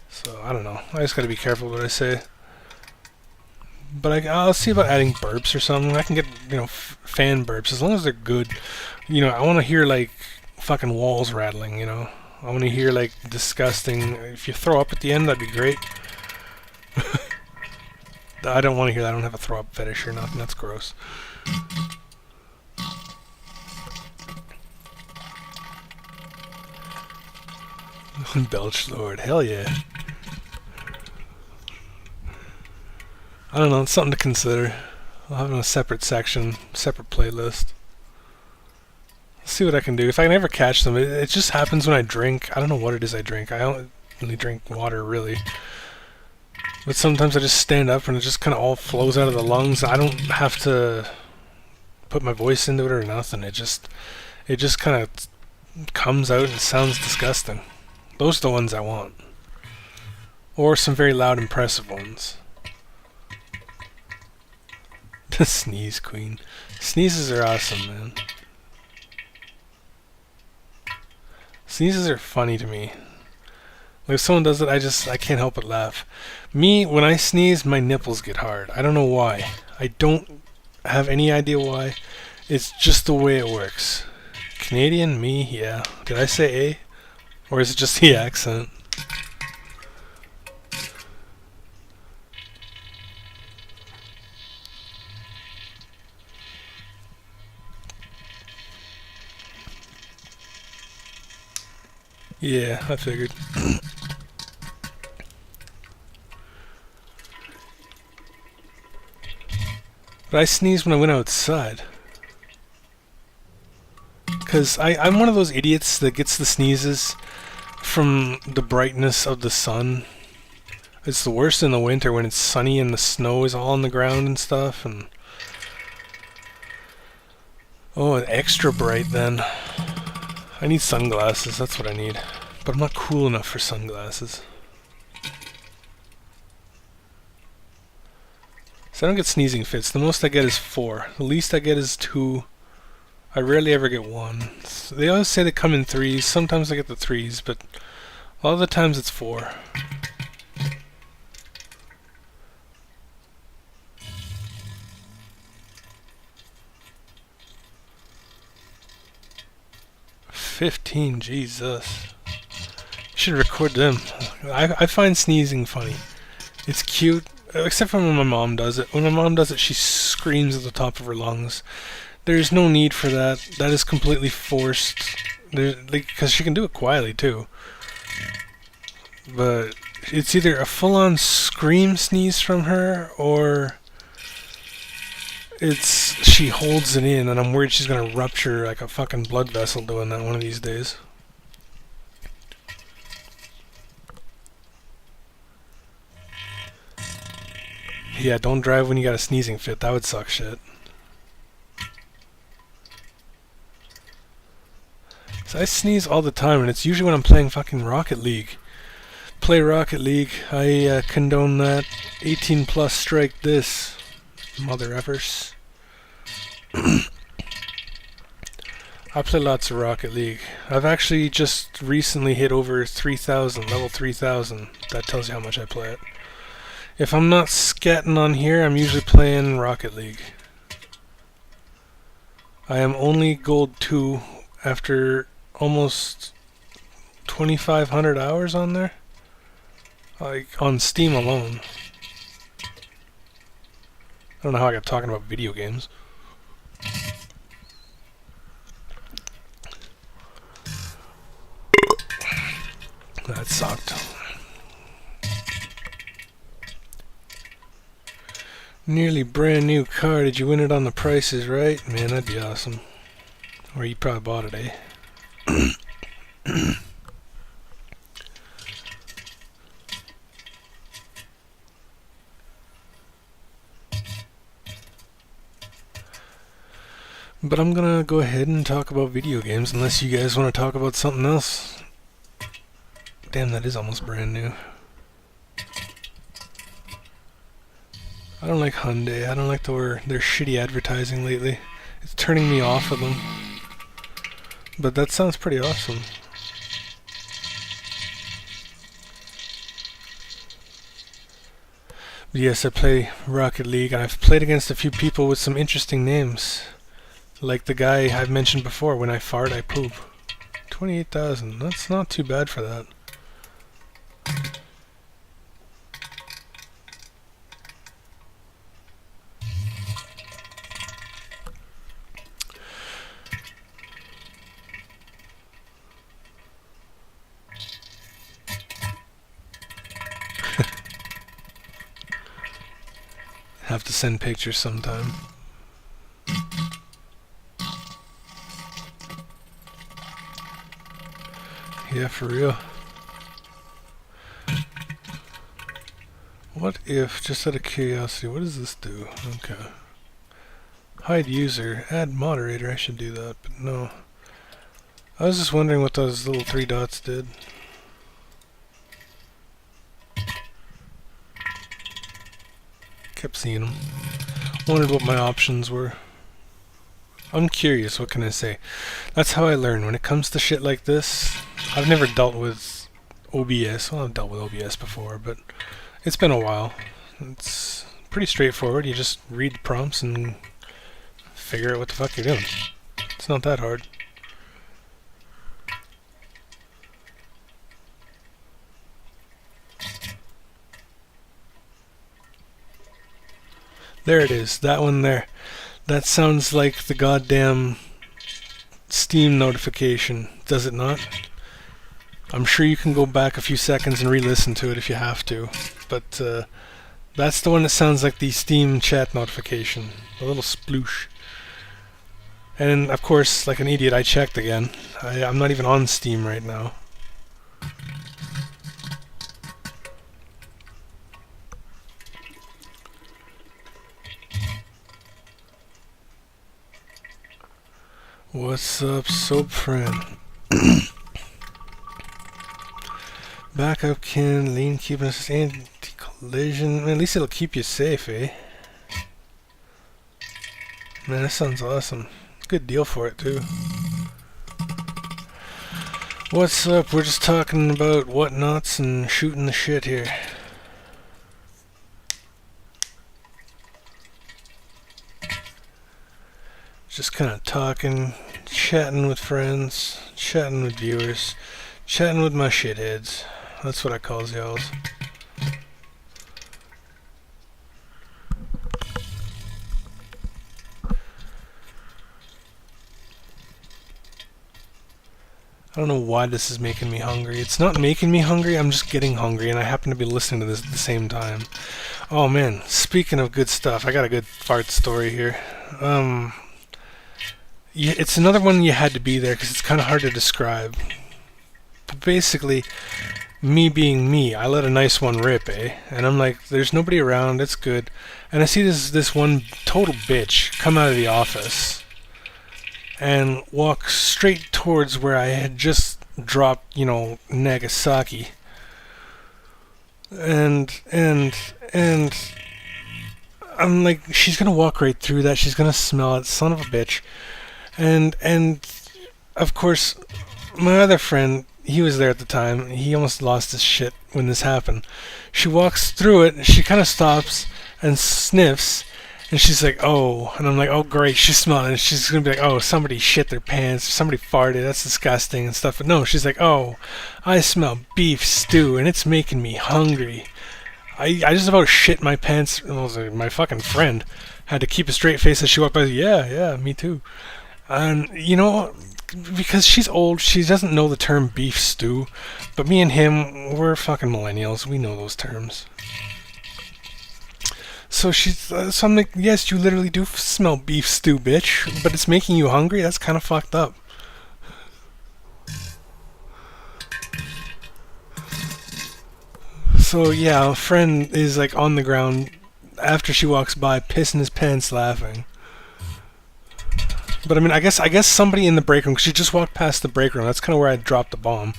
A: So I don't know. I just gotta be careful what I say. But I'll see about adding burps or something. I can get, you know, fan burps as long as they're good. You know, I want to hear like fucking walls rattling. You know, I want to hear like disgusting. If you throw up at the end, that'd be great. I don't want to hear that. I don't have a throw up fetish or nothing. That's gross. Belch Lord. Hell yeah. I don't know. It's something to consider. I'll have it in a separate section, separate playlist. Let's see what I can do. If I can ever catch them. It just happens when I drink. I don't know what it is I drink. I don't really drink water, really. But sometimes I just stand up and it just kind of all flows out of the lungs. I don't have to put my voice into it or nothing. It just kind of comes out and sounds disgusting. Those are the ones I want. Or some very loud, impressive ones. The sneeze queen. Sneezes are awesome, man. Sneezes are funny to me. Like if someone does it, I can't help but laugh. Me, when I sneeze, my nipples get hard. I don't know why. I don't have any idea why. It's just the way it works. Canadian, me, yeah. Did I say A? Or is it just the accent? Yeah, I figured. But I sneezed when I went outside. Because I'm one of those idiots that gets the sneezes from the brightness of the sun. It's the worst in the winter when it's sunny and the snow is all on the ground and stuff. And oh, extra bright then. I need sunglasses, that's what I need. But I'm not cool enough for sunglasses. So I don't get sneezing fits. The most I get is 4. The least I get is 2. I rarely ever get 1. They always say they come in 3s. Sometimes I get the 3s, but a lot of the times it's 4. 15, Jesus. You should record them. I find sneezing funny. It's cute, except for when my mom does it. When my mom does it, she screams at the top of her lungs. There's no need for that. That is completely forced. Because she can do it quietly, too. But it's either a full-on scream sneeze from her, or she holds it in, and I'm worried she's gonna rupture like a fucking blood vessel doing that one of these days. Yeah, don't drive when you got a sneezing fit. That would suck shit. So I sneeze all the time, and it's usually when I'm playing fucking Rocket League. Play Rocket League. I condone that. 18 plus strike this. Mother effers. I play lots of Rocket League. I've actually just recently hit over 3,000, level 3,000. That tells you how much I play it. If I'm not scatting on here, I'm usually playing Rocket League. I am only Gold 2 after almost 2,500 hours on there. Like, on Steam alone. I don't know how I got talking about video games. That sucked. Nearly brand new car. Did you win it on the prices, right? Man, that'd be awesome. Or you probably bought it, eh? But I'm gonna go ahead and talk about video games, unless you guys want to talk about something else. Damn, that is almost brand new. I don't like Hyundai. I don't like their shitty advertising lately. It's turning me off of them. But that sounds pretty awesome. But yes, I play Rocket League, and I've played against a few people with some interesting names. Like the guy I've mentioned before, when I fart, I poop. 28,000. That's not too bad for that. Have to send pictures sometime. Yeah, for real. What if, just out of curiosity, what does this do? Okay. Hide user, add moderator, I should do that, but no. I was just wondering what those little 3 dots did. Kept seeing them. Wondered what my options were. I'm curious, what can I say? That's how I learn. When it comes to shit like this, I've never dealt with OBS. Well, I've dealt with OBS before, but it's been a while. It's pretty straightforward. You just read prompts and figure out what the fuck you're doing. It's not that hard. There it is, that one there. That sounds like the goddamn Steam notification, does it not? I'm sure you can go back a few seconds and re-listen to it if you have to, but that's the one that sounds like the Steam chat notification, a little sploosh. And of course, like an idiot, I checked again. I'm not even on Steam right now. What's up, soap friend? Backup can lean keep us anti-collision. At least it'll keep you safe, eh? Man, that sounds awesome. Good deal for it too. What's up? We're just talking about whatnots and shooting the shit here. Just kind of talking, chatting with friends, chatting with viewers, chatting with my shitheads. That's what I calls y'all. I don't know why this is making me hungry. It's not making me hungry, I'm just getting hungry, and I happen to be listening to this at the same time. Oh man, speaking of good stuff, I got a good fart story here. Yeah, it's another one you had to be there because it's kind of hard to describe. But basically, me being me, I let a nice one rip, eh? And I'm like, there's nobody around, it's good. And I see this one total bitch come out of the office and walk straight towards where I had just dropped, Nagasaki. And I'm like, she's gonna walk right through that, she's gonna smell it, son of a bitch. And of course, my other friend, he was there at the time. He almost lost his shit when this happened. She walks through it, and she kind of stops and sniffs, and she's like, oh. And I'm like, oh, great, she's smelling it. And she's going to be like, oh, somebody shit their pants, somebody farted, that's disgusting and stuff. But no, she's like, oh, I smell beef stew, and it's making me hungry. I just about shit my pants. My fucking friend had to keep a straight face as she walked by. Yeah, me too. And, because she's old, she doesn't know the term beef stew. But me and him, we're fucking millennials. We know those terms. So so I'm like, yes, you literally do smell beef stew, bitch. But it's making you hungry? That's kind of fucked up. So yeah, a friend is like on the ground after she walks by, pissing his pants laughing. But I mean, I guess somebody in the break room, 'cause she just walked past the break room. That's kind of where I dropped the bomb.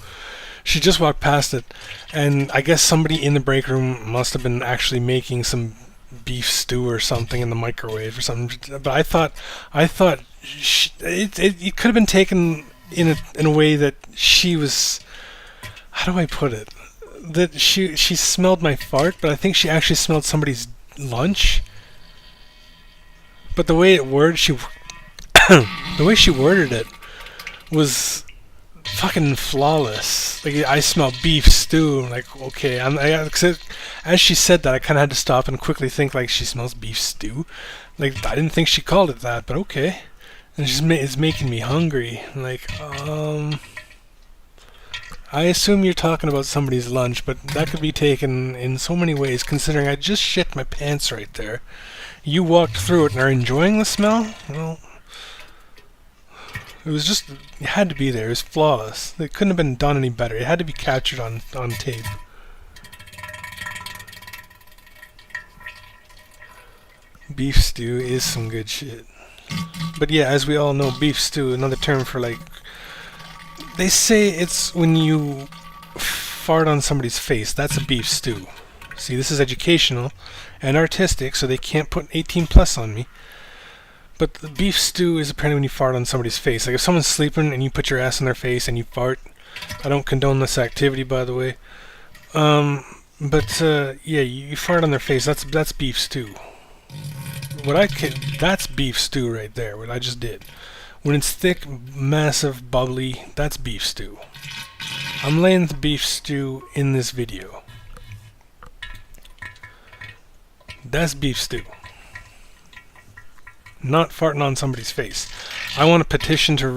A: She just walked past it, and I guess somebody in the break room must have been actually making some beef stew or something in the microwave or something. But I thought it could have been taken in a way that she was. How do I put it? That she smelled my fart, but I think she actually smelled somebody's lunch. But the way it worded, the way she worded it was fucking flawless. Like, I smell beef stew. I'm like, okay. As she said that, I kind of had to stop and quickly think, like, she smells beef stew. Like, I didn't think she called it that, but okay. And it's making me hungry. Like, I assume you're talking about somebody's lunch, but that could be taken in so many ways, considering I just shit my pants right there. You walked through it and are enjoying the smell? Well, it had to be there. It was flawless. It couldn't have been done any better. It had to be captured on tape. Beef stew is some good shit. But yeah, as we all know, beef stew, another term for, like, they say it's when you fart on somebody's face. That's a beef stew. See, this is educational and artistic, so they can't put 18 plus on me. But the beef stew is apparently when you fart on somebody's face. Like, if someone's sleeping and you put your ass on their face and you fart. I don't condone this activity, by the way. Yeah, you fart on their face. That's beef stew. That's beef stew right there, what I just did. When it's thick, massive, bubbly, that's beef stew. I'm laying the beef stew in this video. That's beef stew. Not farting on somebody's face. I want a petition to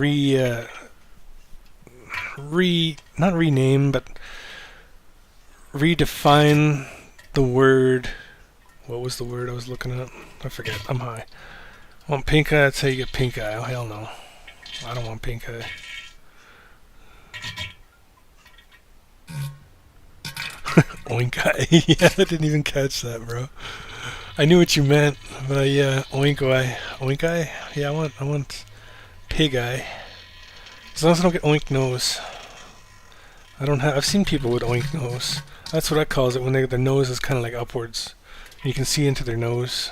A: not rename, but redefine the word. What was the word I was looking at? I forget. I'm high. I want pink eye? I'd say you get pink eye. Oh, hell no. I don't want pink eye. Oink eye. Yeah, I didn't even catch that, bro. I knew what you meant, but yeah, oink eye. Oink eye? Yeah, I want pig eye. As long as I don't get oink nose. I've seen people with oink nose. That's what I calls it, when their nose is kind of like upwards. And you can see into their nose.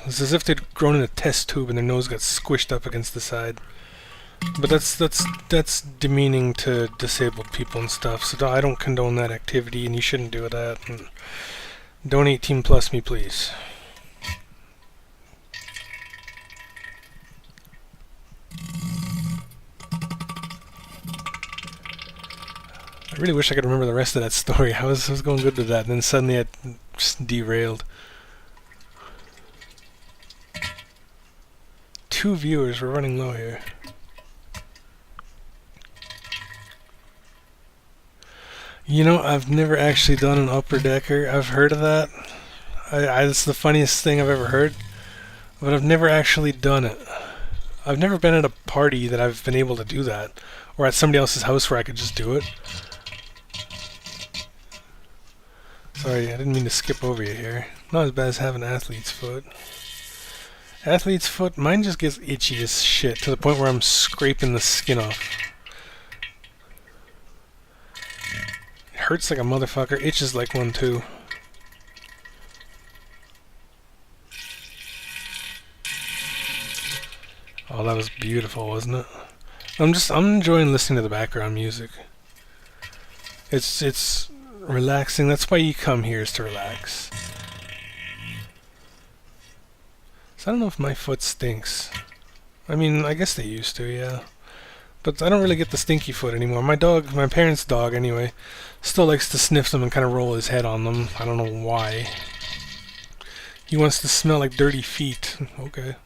A: It's as if they'd grown in a test tube and their nose got squished up against the side. But that's demeaning to disabled people and stuff, so I don't condone that activity, and you shouldn't do that. And don't 18 plus me, please. I really wish I could remember the rest of that story. I was going good with that, and then suddenly it just derailed. 2 viewers, we're running low here. You know, I've never actually done an upper decker. I've heard of that. It's the funniest thing I've ever heard, but I've never actually done it. I've never been at a party that I've been able to do that, or at somebody else's house where I could just do it. Sorry, I didn't mean to skip over you here. Not as bad as having athlete's foot. Athlete's foot, mine just gets itchy as shit to the point where I'm scraping the skin off. It hurts like a motherfucker, itches like one too. Oh, that was beautiful, wasn't it? I'm enjoying listening to the background music. It's relaxing. That's why you come here, is to relax. So I don't know if my foot stinks. I mean, I guess they used to, yeah. But I don't really get the stinky foot anymore. My dog, my parents' dog anyway, still likes to sniff them and kind of roll his head on them. I don't know why. He wants to smell like dirty feet. Okay.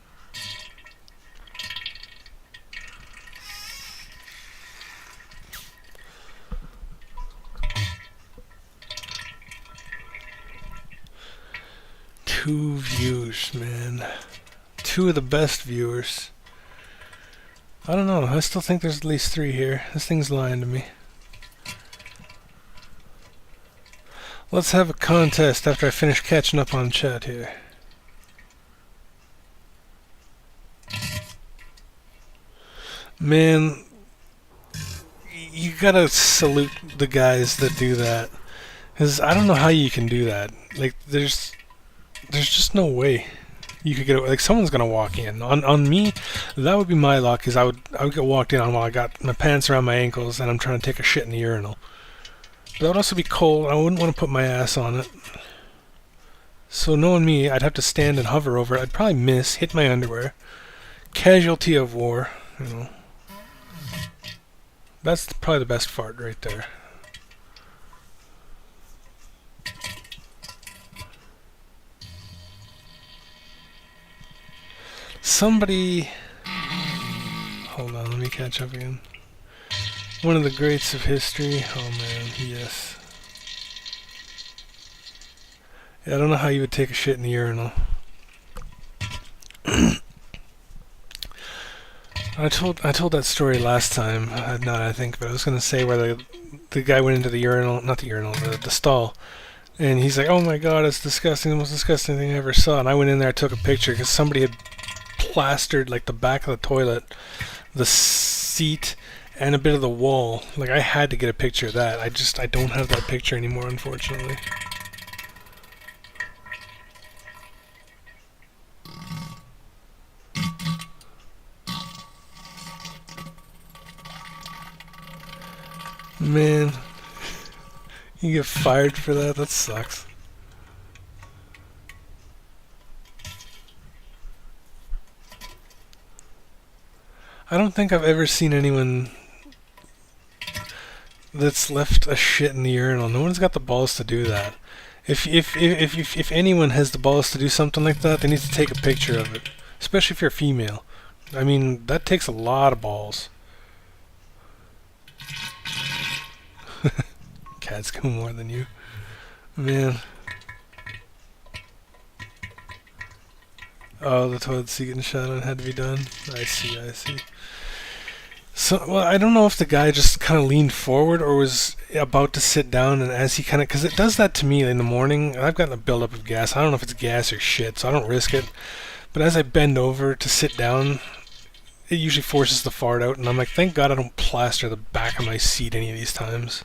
A: Two views, man. 2 of the best viewers. I don't know. I still think there's at least 3 here. This thing's lying to me. Let's have a contest after I finish catching up on chat here. Man, you gotta salute the guys that do that. Because I don't know how you can do that. Like, there's just no way you could get it. Like, someone's gonna walk in on me. That would be my luck, because I would get walked in on while I got my pants around my ankles and I'm trying to take a shit in the urinal. But that would also be cold. I wouldn't want to put my ass on it. So knowing me, I'd have to stand and hover over it. I'd probably miss, hit my underwear. Casualty of war, you know. That's probably the best fart right there. Somebody... Hold on, let me catch up again. One of the greats of history. Oh man, yes. Yeah, I don't know how you would take a shit in the urinal. I told that story last time, now that I think, but I was going to say where the guy went into the urinal, not the urinal, the stall, and he's like, oh my god, it's disgusting, the most disgusting thing I ever saw. And I went in there, I took a picture, because somebody had plastered like the back of the toilet, the seat, and a bit of the wall. Like, I had to get a picture of that. I don't have that picture anymore, unfortunately. Man, you get fired for that? That sucks. I don't think I've ever seen anyone that's left a shit in the urinal. No one's got the balls to do that. If anyone has the balls to do something like that, they need to take a picture of it. Especially if you're a female. I mean, that takes a lot of balls. Cats go more than you. Man. Oh, the toilet seat getting shot on had to be done. I see. So, well, I don't know if the guy just kind of leaned forward or was about to sit down, and as he kind of... Because it does that to me in the morning. I've gotten a buildup of gas. I don't know if it's gas or shit, so I don't risk it. But as I bend over to sit down, it usually forces the fart out, and I'm like, thank God I don't plaster the back of my seat any of these times.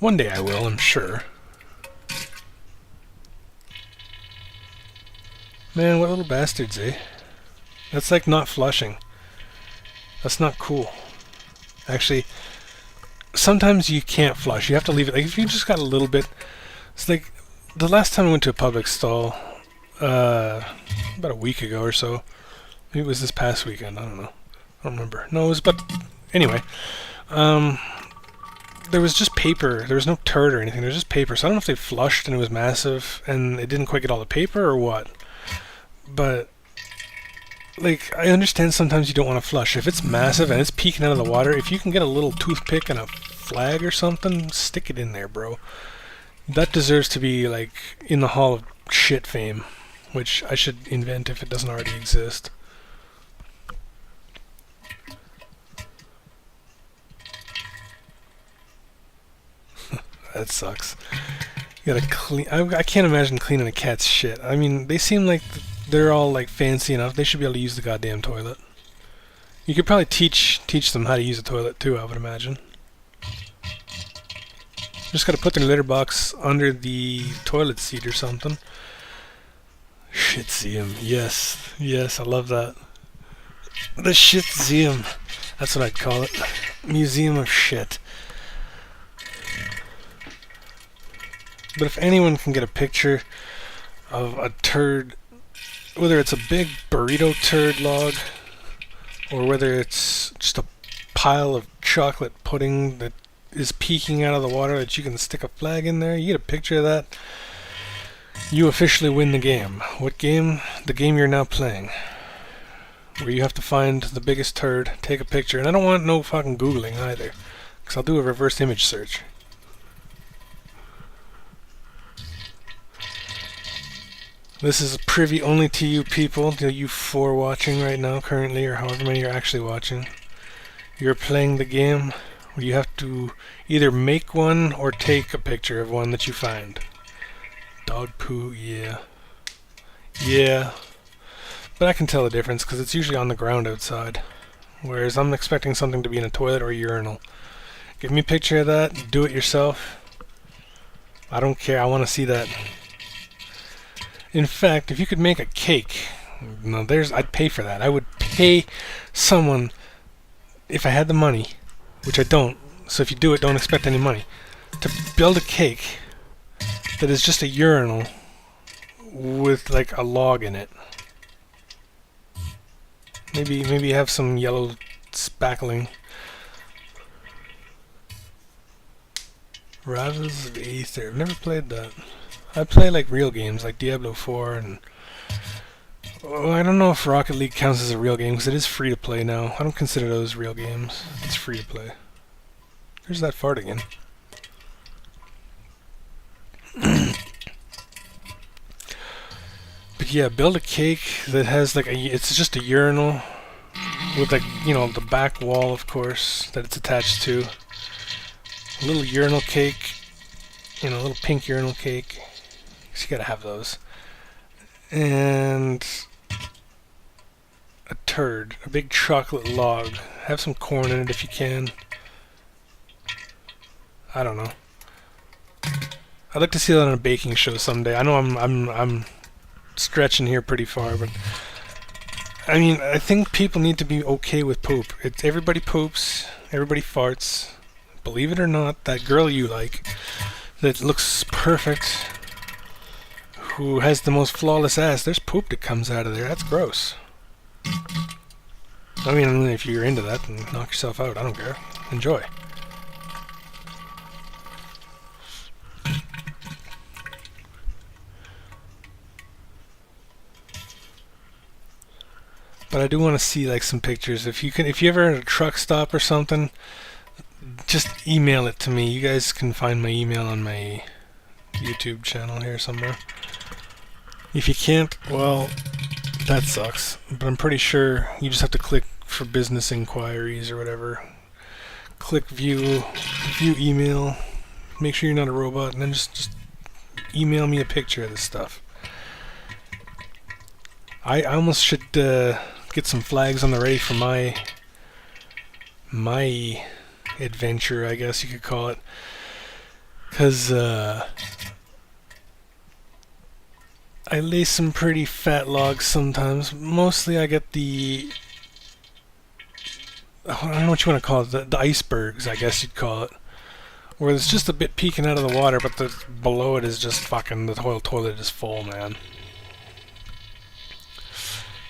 A: One day I will, I'm sure. Man, what little bastards, eh? That's like not flushing. That's not cool. Actually, sometimes you can't flush. You have to leave it. Like, if you just got a little bit... It's like, the last time I went to a public stall, about a week ago or so. Maybe it was this past weekend, I don't know. I don't remember. No, it was, but... Anyway. there was just paper. There was no turd or anything. There was just paper. So I don't know if they flushed and it was massive and it didn't quite get all the paper or what. But, like, I understand sometimes you don't want to flush. If it's massive and it's peeking out of the water, if you can get a little toothpick and a flag or something, stick it in there, bro. That deserves to be, like, in the Hall of Shit fame, which I should invent if it doesn't already exist. That sucks. You gotta clean. I can't imagine cleaning a cat's shit. I mean, they seem like they're all like fancy enough. They should be able to use the goddamn toilet. You could probably teach them how to use a toilet too, I would imagine. Just gotta put their litter box under the toilet seat or something. Shitseum. Yes. Yes, I love that. The shitseum. That's what I'd call it. Museum of shit. But if anyone can get a picture of a turd, whether it's a big burrito turd log, or whether it's just a pile of chocolate pudding that is peeking out of the water that you can stick a flag in there, you get a picture of that, you officially win the game. What game? The game you're now playing. Where you have to find the biggest turd, take a picture, and I don't want no fucking Googling either, because I'll do a reverse image search. This is privy only to you people, to you 4 watching right now currently, or however many you're actually watching. You're playing the game where you have to either make one or take a picture of one that you find. Dog poo, yeah. Yeah. But I can tell the difference because it's usually on the ground outside. Whereas I'm expecting something to be in a toilet or a urinal. Give me a picture of that, do it yourself. I don't care, I want to see that. In fact, if you could make a cake, I'd pay for that. I would pay someone, if I had the money, which I don't, so if you do it, don't expect any money, to build a cake that is just a urinal with like a log in it. Maybe have some yellow spackling. Rivals of Aether. I've never played that. I play like real games like Diablo 4 and I don't know if Rocket League counts as a real game because it is free to play now. I don't consider those real games. It's free to play. There's that fart again. But yeah, build a cake that has like it's just a urinal with like, you know, the back wall of course that it's attached to. A little urinal cake, you know, a little pink urinal cake. So you gotta have those. And a turd, a big chocolate log. Have some corn in it if you can. I don't know. I'd like to see that on a baking show someday. I know I'm stretching here pretty far, but I mean, I think people need to be okay with poop. It's everybody poops, everybody farts. Believe it or not, that girl you like that looks perfect, who has the most flawless ass, there's poop that comes out of there. That's gross. I mean, if you're into that, then knock yourself out. I don't care. Enjoy. But I do want to see like some pictures. If you ever at a truck stop or something, just email it to me. You guys can find my email on my YouTube channel here somewhere. If you can't, well, that sucks. But I'm pretty sure you just have to click for business inquiries or whatever. Click view email. Make sure you're not a robot, and then just email me a picture of this stuff. I almost should get some flags on the ready for my adventure, I guess you could call it. Because I lay some pretty fat logs sometimes. Mostly I get the, I don't know what you want to call it, the icebergs, I guess you'd call it. Where it's just a bit peeking out of the water, but below it is just fucking, the whole toilet is full, man.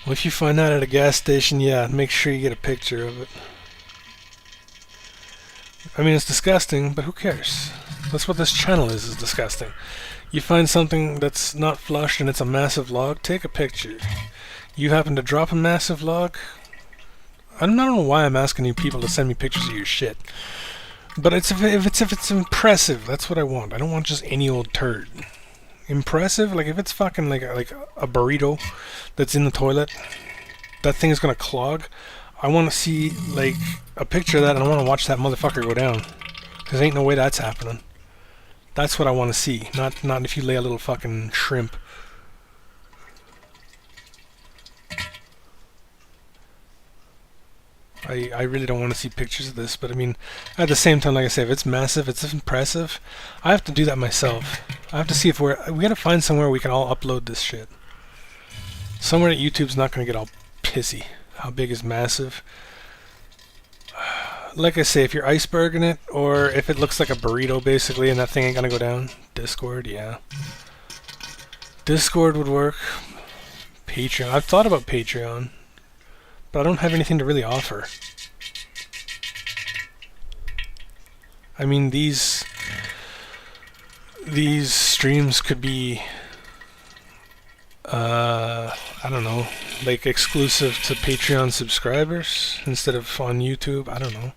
A: Well, if you find that at a gas station, yeah, make sure you get a picture of it. I mean, it's disgusting, but who cares? That's what this channel is disgusting. You find something that's not flushed and it's a massive log, take a picture. You happen to drop a massive log? I don't know why I'm asking you people to send me pictures of your shit. But if it's impressive, that's what I want. I don't want just any old turd. Impressive? Like if it's fucking like a burrito that's in the toilet, that thing is gonna clog. I want to see like a picture of that, and I want to watch that motherfucker go down. Cause ain't no way that's happening. That's what I want to see. Not if you lay a little fucking shrimp. I really don't want to see pictures of this, but I mean, at the same time, like I say, if it's massive, it's impressive, I have to do that myself. I have to see if we gotta find somewhere we can all upload this shit. Somewhere that YouTube's not gonna get all pissy. How big is massive? Like I say, if you're iceberging it, or if it looks like a burrito basically, and that thing ain't gonna go down. Discord, yeah. Discord would work. Patreon. I've thought about Patreon, but I don't have anything to really offer. I mean, these streams could be, I don't know, like exclusive to Patreon subscribers instead of on YouTube. I don't know.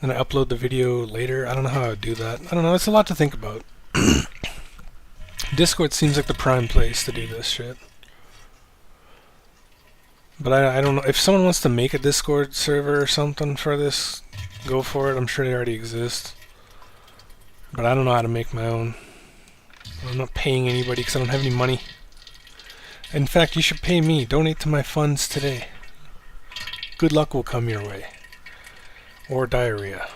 A: Then I upload the video later. I don't know how I would do that. I don't know. It's a lot to think about. Discord seems like the prime place to do this shit. But I don't know. If someone wants to make a Discord server or something for this, go for it. I'm sure they already exist. But I don't know how to make my own. I'm not paying anybody because I don't have any money. In fact, you should pay me. Donate to my funds today. Good luck will come your way. Or diarrhea.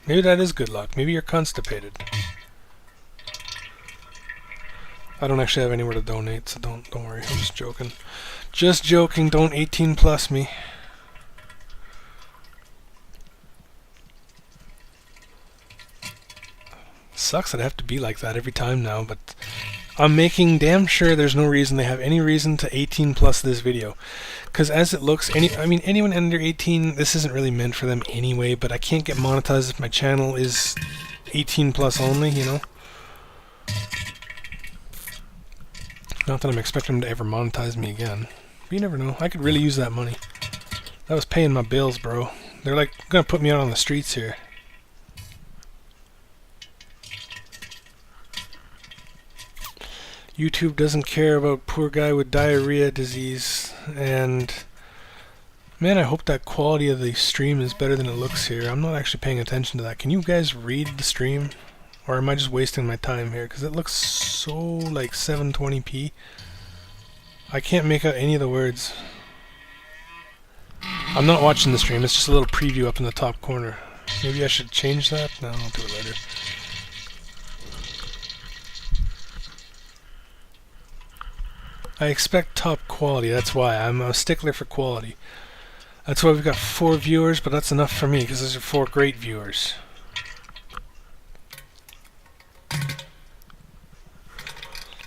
A: Maybe that is good luck. Maybe you're constipated. I don't actually have anywhere to donate, so don't worry. I'm just joking. Just joking. Don't 18 plus me. Sucks that I have to be like that every time now, but I'm making damn sure there's no reason they have any reason to 18 plus this video. Because as it looks, anyone under 18, this isn't really meant for them anyway, but I can't get monetized if my channel is 18 plus only, you know? Not that I'm expecting them to ever monetize me again. But you never know. I could really use that money. That was paying my bills, bro. They're like gonna put me out on the streets here. YouTube doesn't care about poor guy with diarrhea disease, and man, I hope that quality of the stream is better than it looks here. I'm not actually paying attention to that. Can you guys read the stream? Or am I just wasting my time here? Because it looks so like 720p. I can't make out any of the words. I'm not watching the stream, it's just a little preview up in the top corner. Maybe I should change that? No, I'll do it later. I expect top quality, that's why. I'm a stickler for quality. That's why we've got 4 viewers, but that's enough for me, because those are 4 great viewers.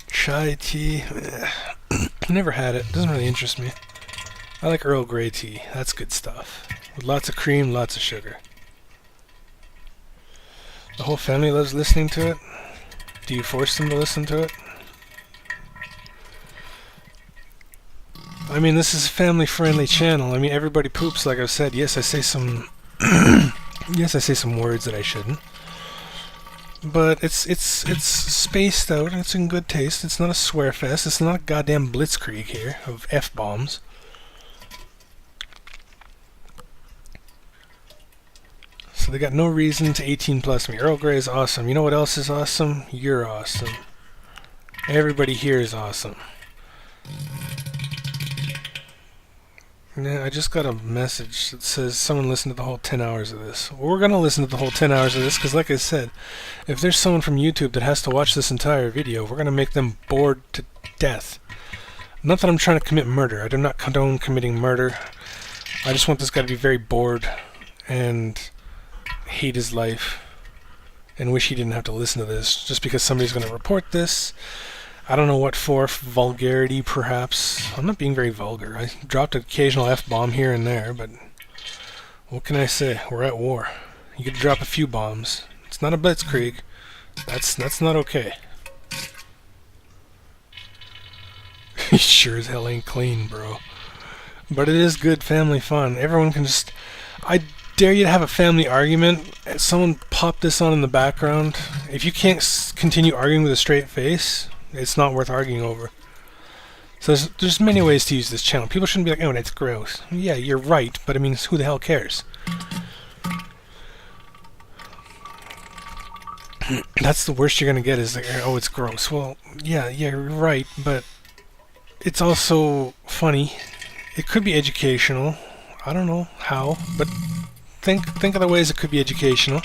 A: Chai tea. Never had it. Doesn't really interest me. I like Earl Grey tea. That's good stuff. With lots of cream, lots of sugar. The whole family loves listening to it. Do you force them to listen to it? I mean, this is a family-friendly channel. I mean, everybody poops, like I've said. Yes, I say some... yes, I say some words that I shouldn't. But it's spaced out and it's in good taste. It's not a swear fest. It's not a goddamn blitzkrieg here of F-bombs. So they got no reason to 18 plus me. Earl Grey is awesome. You know what else is awesome? You're awesome. Everybody here is awesome. Yeah, I just got a message that says someone listened to the whole 10 hours of this. Well, we're going to listen to the whole 10 hours of this because, like I said, if there's someone from YouTube that has to watch this entire video, we're going to make them bored to death. Not that I'm trying to commit murder. I do not condone committing murder. I just want this guy to be very bored and hate his life and wish he didn't have to listen to this just because somebody's going to report this. I don't know what for, vulgarity perhaps. I'm not being very vulgar. I dropped an occasional F-bomb here and there, but what can I say? We're at war. You could drop a few bombs. It's not a blitzkrieg. That's not okay. He sure as hell ain't clean, bro. But it is good family fun. Everyone can just... I dare you to have a family argument. Someone pop this on in the background. If you can't continue arguing with a straight face, it's not worth arguing over. So there's many ways to use this channel. People shouldn't be like, oh, that's gross. Yeah, you're right, but I mean, who the hell cares? That's the worst you're gonna get is like, oh, it's gross. Well, yeah, you're right, but it's also funny. It could be educational. I don't know how, but think of the ways it could be educational.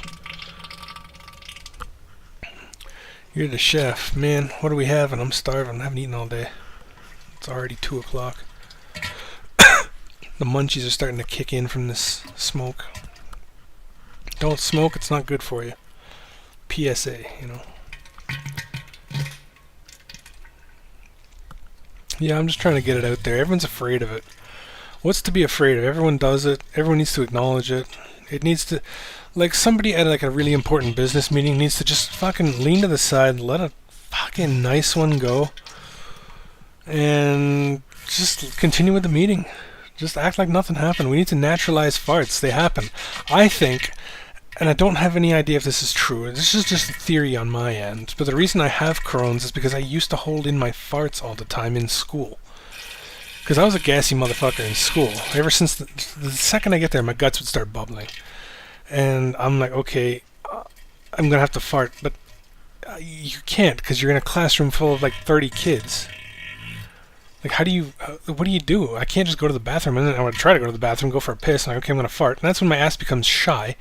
A: You're the chef. Man, what are we having? I'm starving. I haven't eaten all day. It's already 2 o'clock. The munchies are starting to kick in from this smoke. Don't smoke, it's not good for you. PSA, you know. Yeah, I'm just trying to get it out there. Everyone's afraid of it. What's to be afraid of? Everyone does it. Everyone needs to acknowledge it. It needs to... Like, somebody at like a really important business meeting needs to just fucking lean to the side, let a fucking nice one go, and just continue with the meeting. Just act like nothing happened. We need to naturalize farts. They happen. I think... And I don't have any idea if this is true. This is just a theory on my end. But the reason I have Crohn's is because I used to hold in my farts all the time in school. Because I was a gassy motherfucker in school. Ever since the second I get there, my guts would start bubbling. And I'm like, okay, I'm going to have to fart. But you can't, because you're in a classroom full of like 30 kids. Like, how do you... what do you do? I can't just go to the bathroom, and then I want to try to go to the bathroom, go for a piss, and I'm like, okay, I'm going to fart. And that's when my ass becomes shy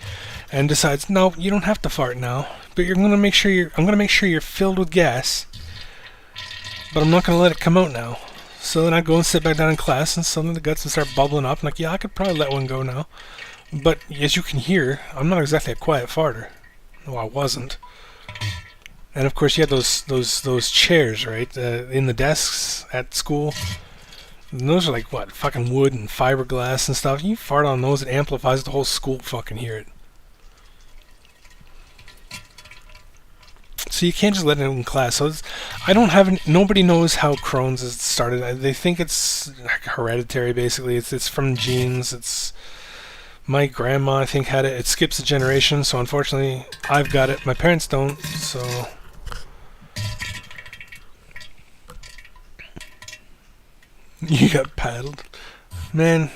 A: and decides, no, you don't have to fart now. But you're going to make sure I'm going to make sure you're filled with gas. But I'm not going to let it come out now. So then I go and sit back down in class, and suddenly the guts will start bubbling up. I'm like, yeah, I could probably let one go now. But as you can hear, I'm not exactly a quiet farter. No, I wasn't. And of course, you had those chairs, right, in the desks at school. And those are like, what, fucking wood and fiberglass and stuff. You fart on those, it amplifies the whole school fucking hear it. So you can't just let it in class. So I don't have nobody knows how Crohn's is started. They think it's hereditary, basically. It's from genes. It's my grandma, I think, had it. It skips a generation, so unfortunately, I've got it. My parents don't, so... You got paddled. Man,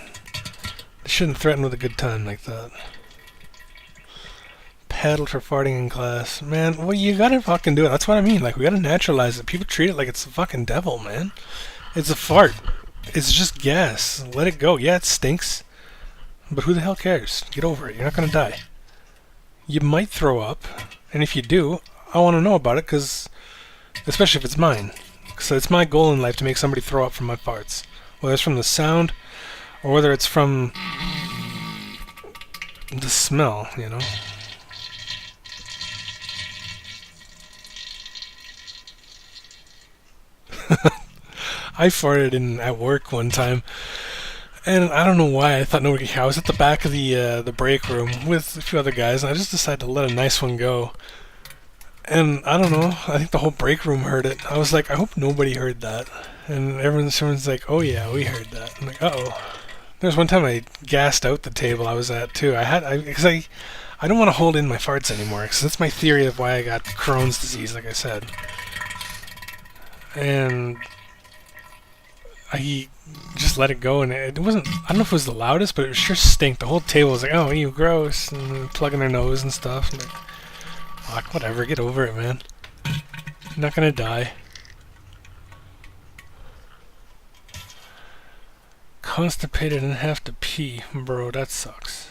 A: I shouldn't threaten with a good time like that. Paddled for farting in class. Man, well, you gotta fucking do it. That's what I mean. Like, we gotta naturalize it. People treat it like it's the fucking devil, man. It's a fart. It's just gas. Let it go. Yeah, it stinks. But who the hell cares? Get over it. You're not gonna die. You might throw up. And if you do, I want to know about it, because... Especially if it's mine. So it's my goal in life to make somebody throw up from my farts. Whether it's from the sound, or whether it's from the smell, you know? I farted at work one time, and I don't know why. I thought nobody could hear. I was at the back of the break room with a few other guys, and I just decided to let a nice one go. And I don't know, I think the whole break room heard it. I was like, I hope nobody heard that. And everyone's like, oh yeah, we heard that. I'm like, uh-oh. There's one time I gassed out the table I was at, too. Because I don't want to hold in my farts anymore, because that's my theory of why I got Crohn's disease, like I said. And I just let it go, and it wasn't, I don't know if it was the loudest, but it sure stinked. The whole table was like, oh, you gross, and plugging their nose and stuff. And like, fuck, whatever, get over it, man. You're not gonna die. Constipated and have to pee. Bro, that sucks.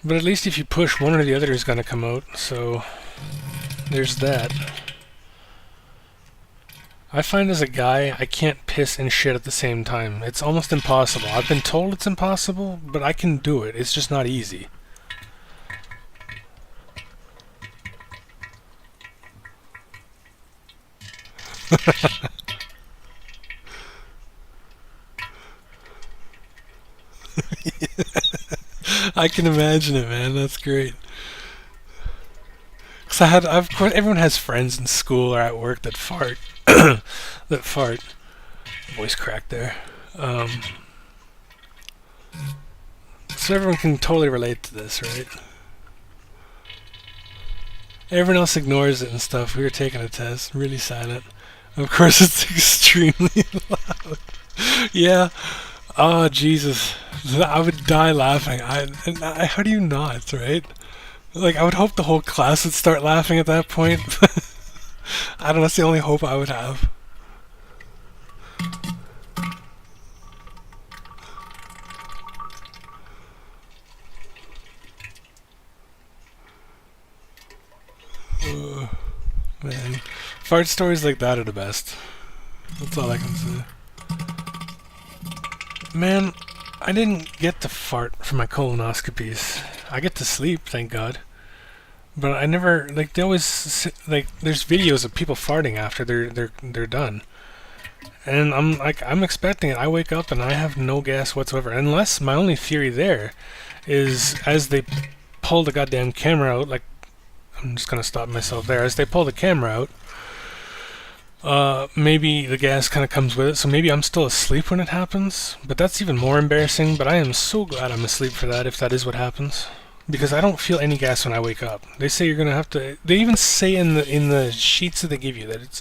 A: But at least if you push, one or the other is gonna come out, so... There's that. I find as a guy, I can't piss and shit at the same time. It's almost impossible. I've been told it's impossible, but I can do it. It's just not easy. I can imagine it, man. That's great. Cause of course, everyone has friends in school or at work that fart. that fart. Voice crack there. So everyone can totally relate to this, right? Everyone else ignores it and stuff. We were taking a test, really silent. Of course, it's extremely loud. Yeah. Oh, Jesus. I would die laughing. How do you not, right? Like, I would hope the whole class would start laughing at that point. I don't know, that's the only hope I would have. Man. Fart stories like that are the best. That's all I can say. Man, I didn't get to fart for my colonoscopies. I get to sleep, thank God. But I never, like, they always, like, there's videos of people farting after they're done. And I'm expecting it. I wake up and I have no gas whatsoever. Unless my only theory there is as they pull the goddamn camera out, like, I'm just gonna stop myself there. As they pull the camera out, maybe the gas kind of comes with it, so maybe I'm still asleep when it happens. But that's even more embarrassing. But I am so glad I'm asleep for that, if that is what happens, because I don't feel any gas when I wake up. They say you're gonna have to. They even say in the sheets that they give you that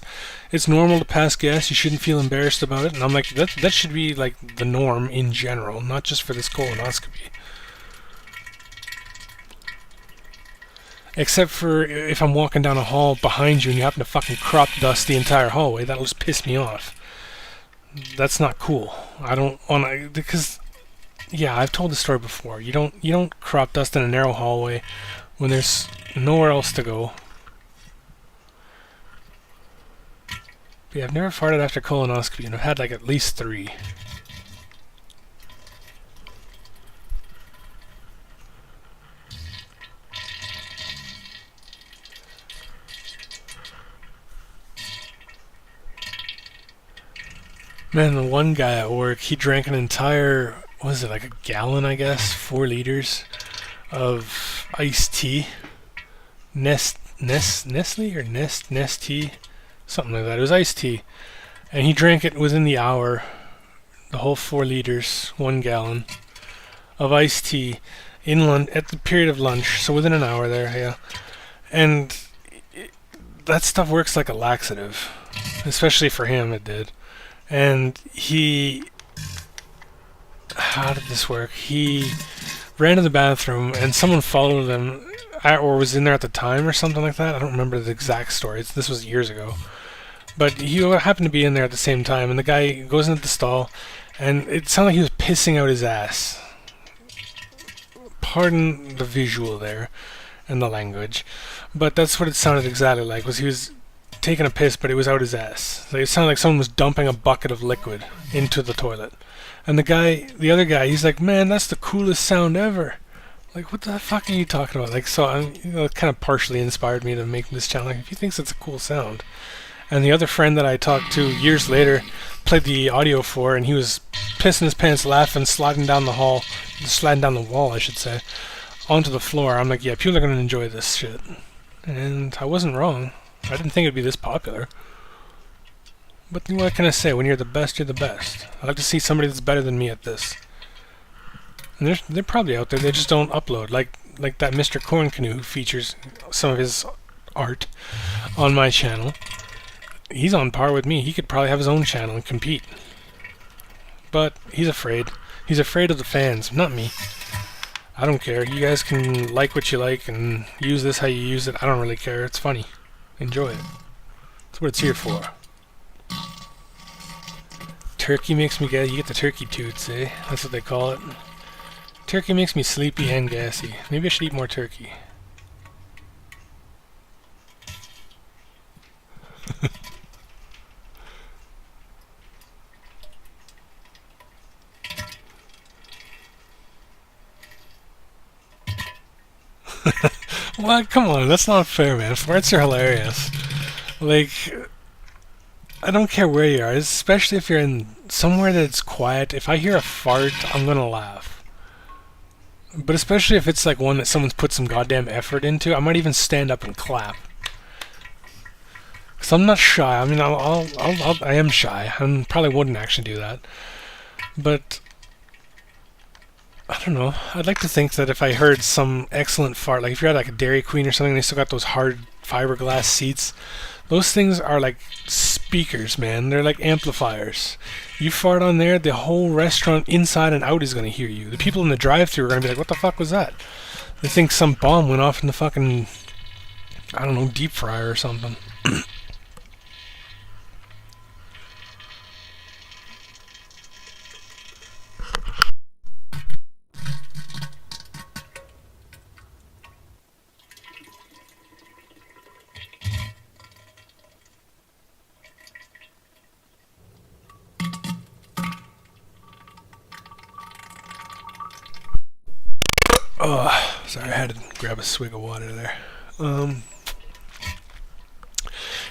A: it's normal to pass gas. You shouldn't feel embarrassed about it. And I'm like, that should be like the norm in general, not just for this colonoscopy. Except for if I'm walking down a hall behind you and you happen to fucking crop dust the entire hallway, that'll just piss me off. That's not cool. I don't want to, because, yeah, I've told the story before. You don't crop dust in a narrow hallway when there's nowhere else to go. But yeah, I've never farted after colonoscopy, and I've had like at least 3. Man, the one guy at work, he drank an entire, what was it, like a gallon, I guess, 4 liters of iced tea. Nestle or Nest tea? Something like that. It was iced tea. And he drank it within the hour, the whole 4 liters, 1 gallon of iced tea at the period of lunch, so within an hour there, yeah. And that stuff works like a laxative, especially for him it did. And how did this work? He ran to the bathroom and someone followed him, or was in there at the time or something like that. I don't remember the exact story. This was years ago. But he happened to be in there at the same time, and the guy goes into the stall, and it sounded like he was pissing out his ass. Pardon the visual there, and the language, but that's what it sounded exactly like, was he was taking a piss, but it was out his ass. Like, it sounded like someone was dumping a bucket of liquid into the toilet. And the other guy, he's like, man, that's the coolest sound ever. Like, what the fuck are you talking about? Like, so it kind of partially inspired me to make this channel. Like, if he thinks it's a cool sound. And the other friend that I talked to years later played the audio for, and he was pissing his pants laughing, sliding down the wall, I should say, onto the floor. I'm like, yeah, people are going to enjoy this shit. And I wasn't wrong. I didn't think it'd be this popular. But what can I say? When you're the best, you're the best. I'd like to see somebody that's better than me at this. And they're probably out there. They just don't upload. Like that Mr. Corn Canoe who features some of his art on my channel. He's on par with me. He could probably have his own channel and compete. But he's afraid. He's afraid of the fans, not me. I don't care. You guys can like what you like and use this how you use it. I don't really care. It's funny. Enjoy it. That's what it's here for. Turkey makes me you get the turkey toots, eh? That's what they call it. Turkey makes me sleepy and gassy. Maybe I should eat more turkey. What? Come on, that's not fair, man. Farts are hilarious. Like, I don't care where you are, especially if you're in somewhere that's quiet. If I hear a fart, I'm gonna laugh. But especially if it's like one that someone's put some goddamn effort into, I might even stand up and clap. Cause I'm not shy. I mean, I am shy. I probably wouldn't actually do that. But I don't know. I'd like to think that if I heard some excellent fart, like if you're at like a Dairy Queen or something, they still got those hard fiberglass seats. Those things are like speakers, man. They're like amplifiers. You fart on there, the whole restaurant inside and out is going to hear you. The people in the drive-thru are going to be like, what the fuck was that? They think some bomb went off in the fucking, I don't know, deep fryer or something. Oh, sorry, I had to grab a swig of water there.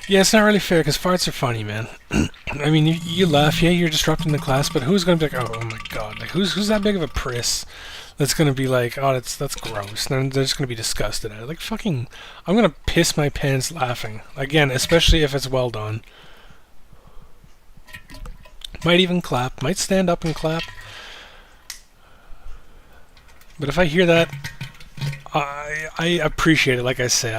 A: Yeah, it's not really fair because farts are funny, man. I mean, you laugh, yeah, you're disrupting the class, but who's gonna be like, oh my god, like who's that big of a priss that's gonna be like, oh, that's gross, and they're just gonna be disgusted at it. Like fucking, I'm gonna piss my pants laughing again, especially if it's well done. Might even clap, might stand up and clap. But if I hear that, I appreciate it. Like I say,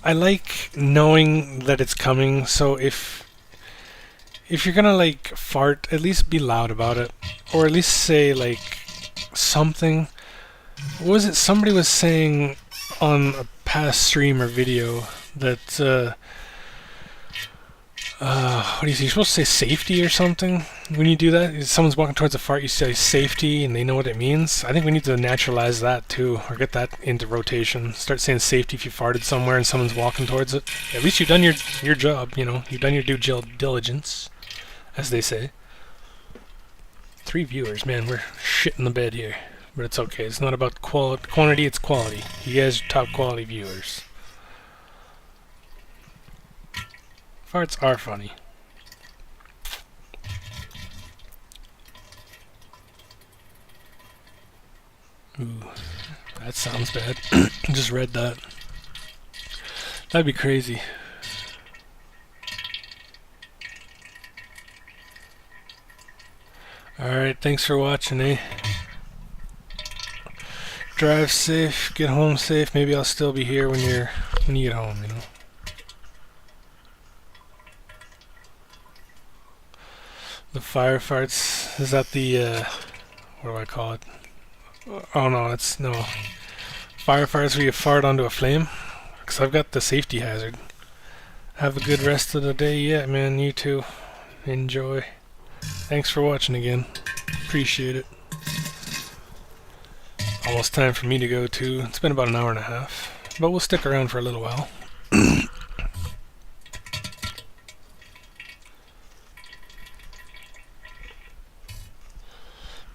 A: I like knowing that it's coming. So if you're gonna like fart, at least be loud about it, or at least say like something. What was it? Somebody was saying on a past stream or video that what do you say? You're supposed to say safety or something when you do that. If someone's walking towards a fart, you say safety, and they know what it means. I think we need to naturalize that too, or get that into rotation. Start saying safety if you farted somewhere and someone's walking towards it. At least you've done your job. You know, you've done your due diligence, as they say. 3 viewers, man. We're shitting the bed here, but it's okay. It's not about quantity; it's quality. You guys are top quality viewers. Farts are funny. Ooh, that sounds bad. Just read that. That'd be crazy. Alright, thanks for watching, eh? Drive safe, get home safe. Maybe I'll still be here when you get home, you know. The fire farts, is that the, what do I call it? Oh no, no. Fire farts where you fart onto a flame? Because I've got the safety hazard. Have a good rest of the day, yeah, man, you too. Enjoy. Thanks for watching again. Appreciate it. Almost time for me to go too. It's been about an hour and a half. But we'll stick around for a little while.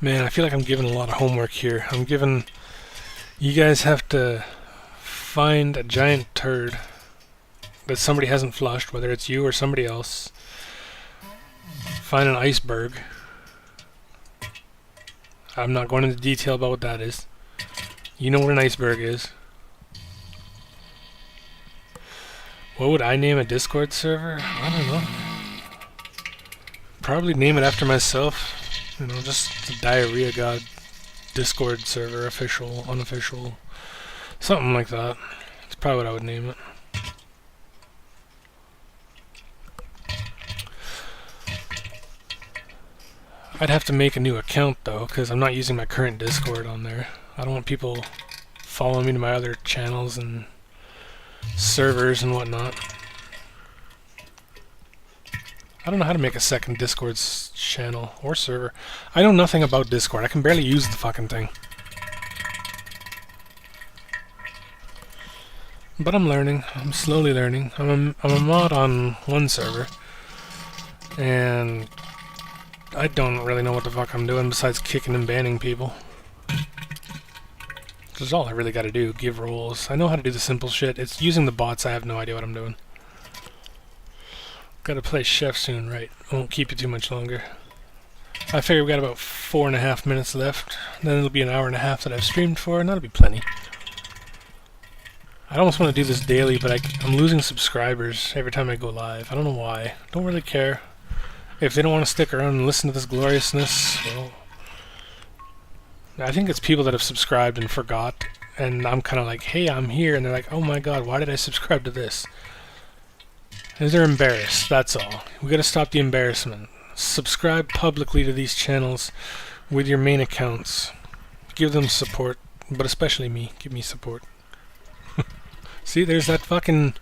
A: Man, I feel like I'm giving a lot of homework here. You guys have to find a giant turd that somebody hasn't flushed, whether it's you or somebody else. Find an iceberg. I'm not going into detail about what that is. You know what an iceberg is. What would I name a Discord server? I don't know. Probably name it after myself. You know, just the Diarrhea God Discord server, official, unofficial, something like that. That's probably what I would name it. I'd have to make a new account though, because I'm not using my current Discord on there. I don't want people following me to my other channels and servers and whatnot. I don't know how to make a second Discord channel or server. I know nothing about Discord. I can barely use the fucking thing. But I'm learning. I'm slowly learning. I'm a mod on one server. And I don't really know what the fuck I'm doing besides kicking and banning people. That's all I really gotta do. Give roles. I know how to do the simple shit. It's using the bots. I have no idea what I'm doing. Gotta play chef soon, right? I won't keep you too much longer. I figure we got about 4.5 minutes left. Then it'll be an hour and a half that I've streamed for, and that'll be plenty. I almost want to do this daily, but I'm losing subscribers every time I go live. I don't know why. Don't really care. If they don't want to stick around and listen to this gloriousness, well, I think it's people that have subscribed and forgot, and I'm kind of like, hey, I'm here, and they're like, oh my god, why did I subscribe to this? And they're embarrassed, that's all. We gotta stop the embarrassment. Subscribe publicly to these channels with your main accounts. Give them support, but especially me. Give me support. See, there's that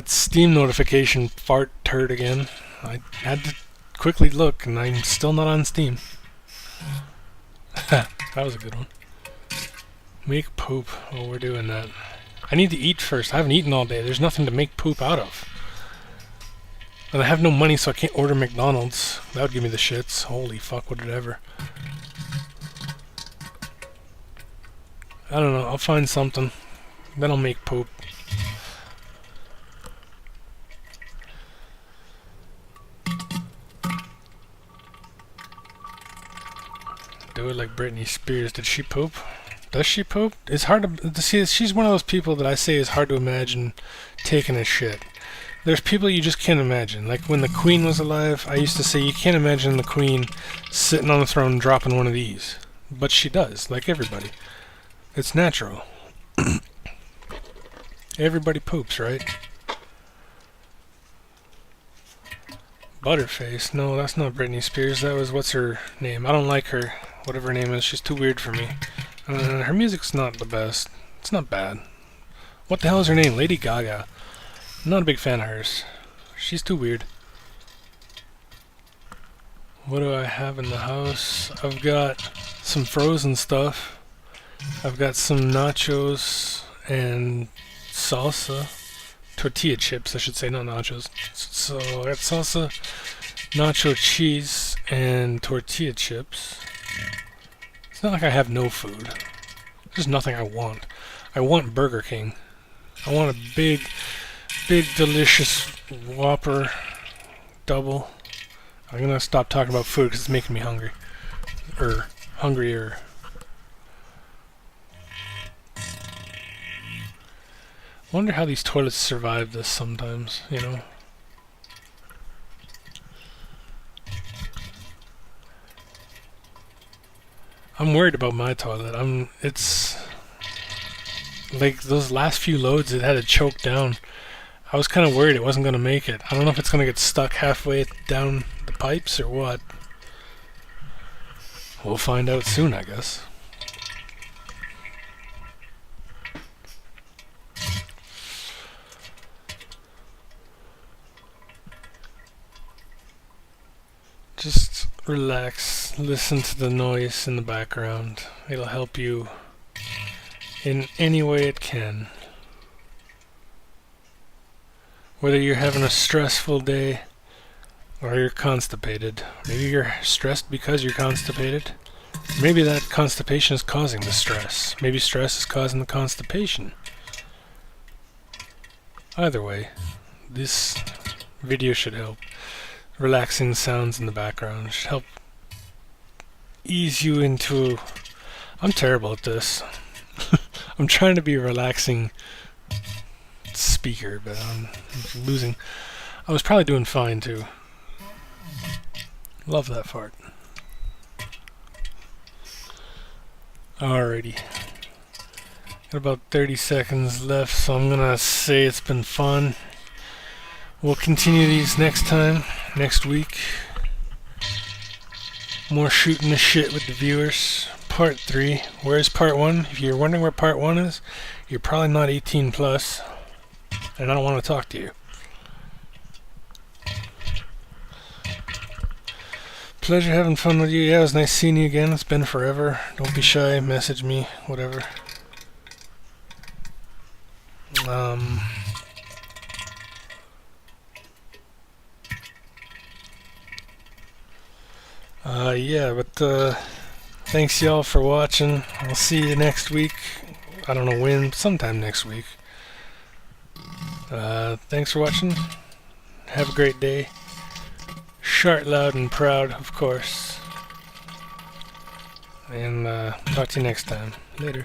A: Steam notification fart turd again. I had to quickly look, and I'm still not on Steam. That was a good one. Make poop. Oh, we're doing that. I need to eat first. I haven't eaten all day. There's nothing to make poop out of. And I have no money, so I can't order McDonald's. That would give me the shits. Holy fuck, would it ever. I don't know. I'll find something. Then I'll make poop. Do it like Britney Spears. Did she poop? Does she poop? It's hard to see. She's one of those people that I say is hard to imagine taking a shit. There's people you just can't imagine. Like when the Queen was alive, I used to say you can't imagine the Queen sitting on the throne dropping one of these. But she does, like everybody. It's natural. Everybody poops, right? Butterface? No, that's not Britney Spears. That was, what's her name? I don't like her. Whatever her name is, she's too weird for me. Her music's not the best. It's not bad. What the hell is her name? Lady Gaga. I'm not a big fan of hers. She's too weird. What do I have in the house? I've got some frozen stuff. I've got some nachos and salsa. Tortilla chips, I should say, not nachos. So I got salsa, nacho cheese, and tortilla chips. It's not like I have no food. There's nothing I want. I want Burger King. I want a big, delicious Whopper double. I'm gonna stop talking about food because it's making me hungry. Hungrier. I wonder how these toilets survive this sometimes, you know? I'm worried about my toilet. It's like those last few loads it had to choke down. I was kind of worried it wasn't going to make it. I don't know if it's going to get stuck halfway down the pipes or what. We'll find out soon, I guess. Just relax, listen to the noise in the background. It'll help you in any way it can. Whether you're having a stressful day or you're constipated. Maybe you're stressed because you're constipated. Maybe that constipation is causing the stress. Maybe stress is causing the constipation. Either way, this video should help. Relaxing sounds in the background should help ease you into... I'm terrible at this. I'm trying to be a relaxing speaker, but I'm losing. I was probably doing fine too. Love that fart. Alrighty. Got about 30 seconds left, so I'm gonna say it's been fun. We'll continue these next time, next week. More shooting the shit with the viewers. Part 3. Where's part 1? If you're wondering where part 1 is, you're probably not 18 plus, and I don't want to talk to you. Pleasure having fun with you. Yeah, it was nice seeing you again. It's been forever. Don't be shy. Message me. Whatever. Yeah, but thanks y'all for watching. I'll see you next week. I don't know when, sometime next week. Thanks for watching. Have a great day. Shart, loud, and proud, of course. And talk to you next time. Later.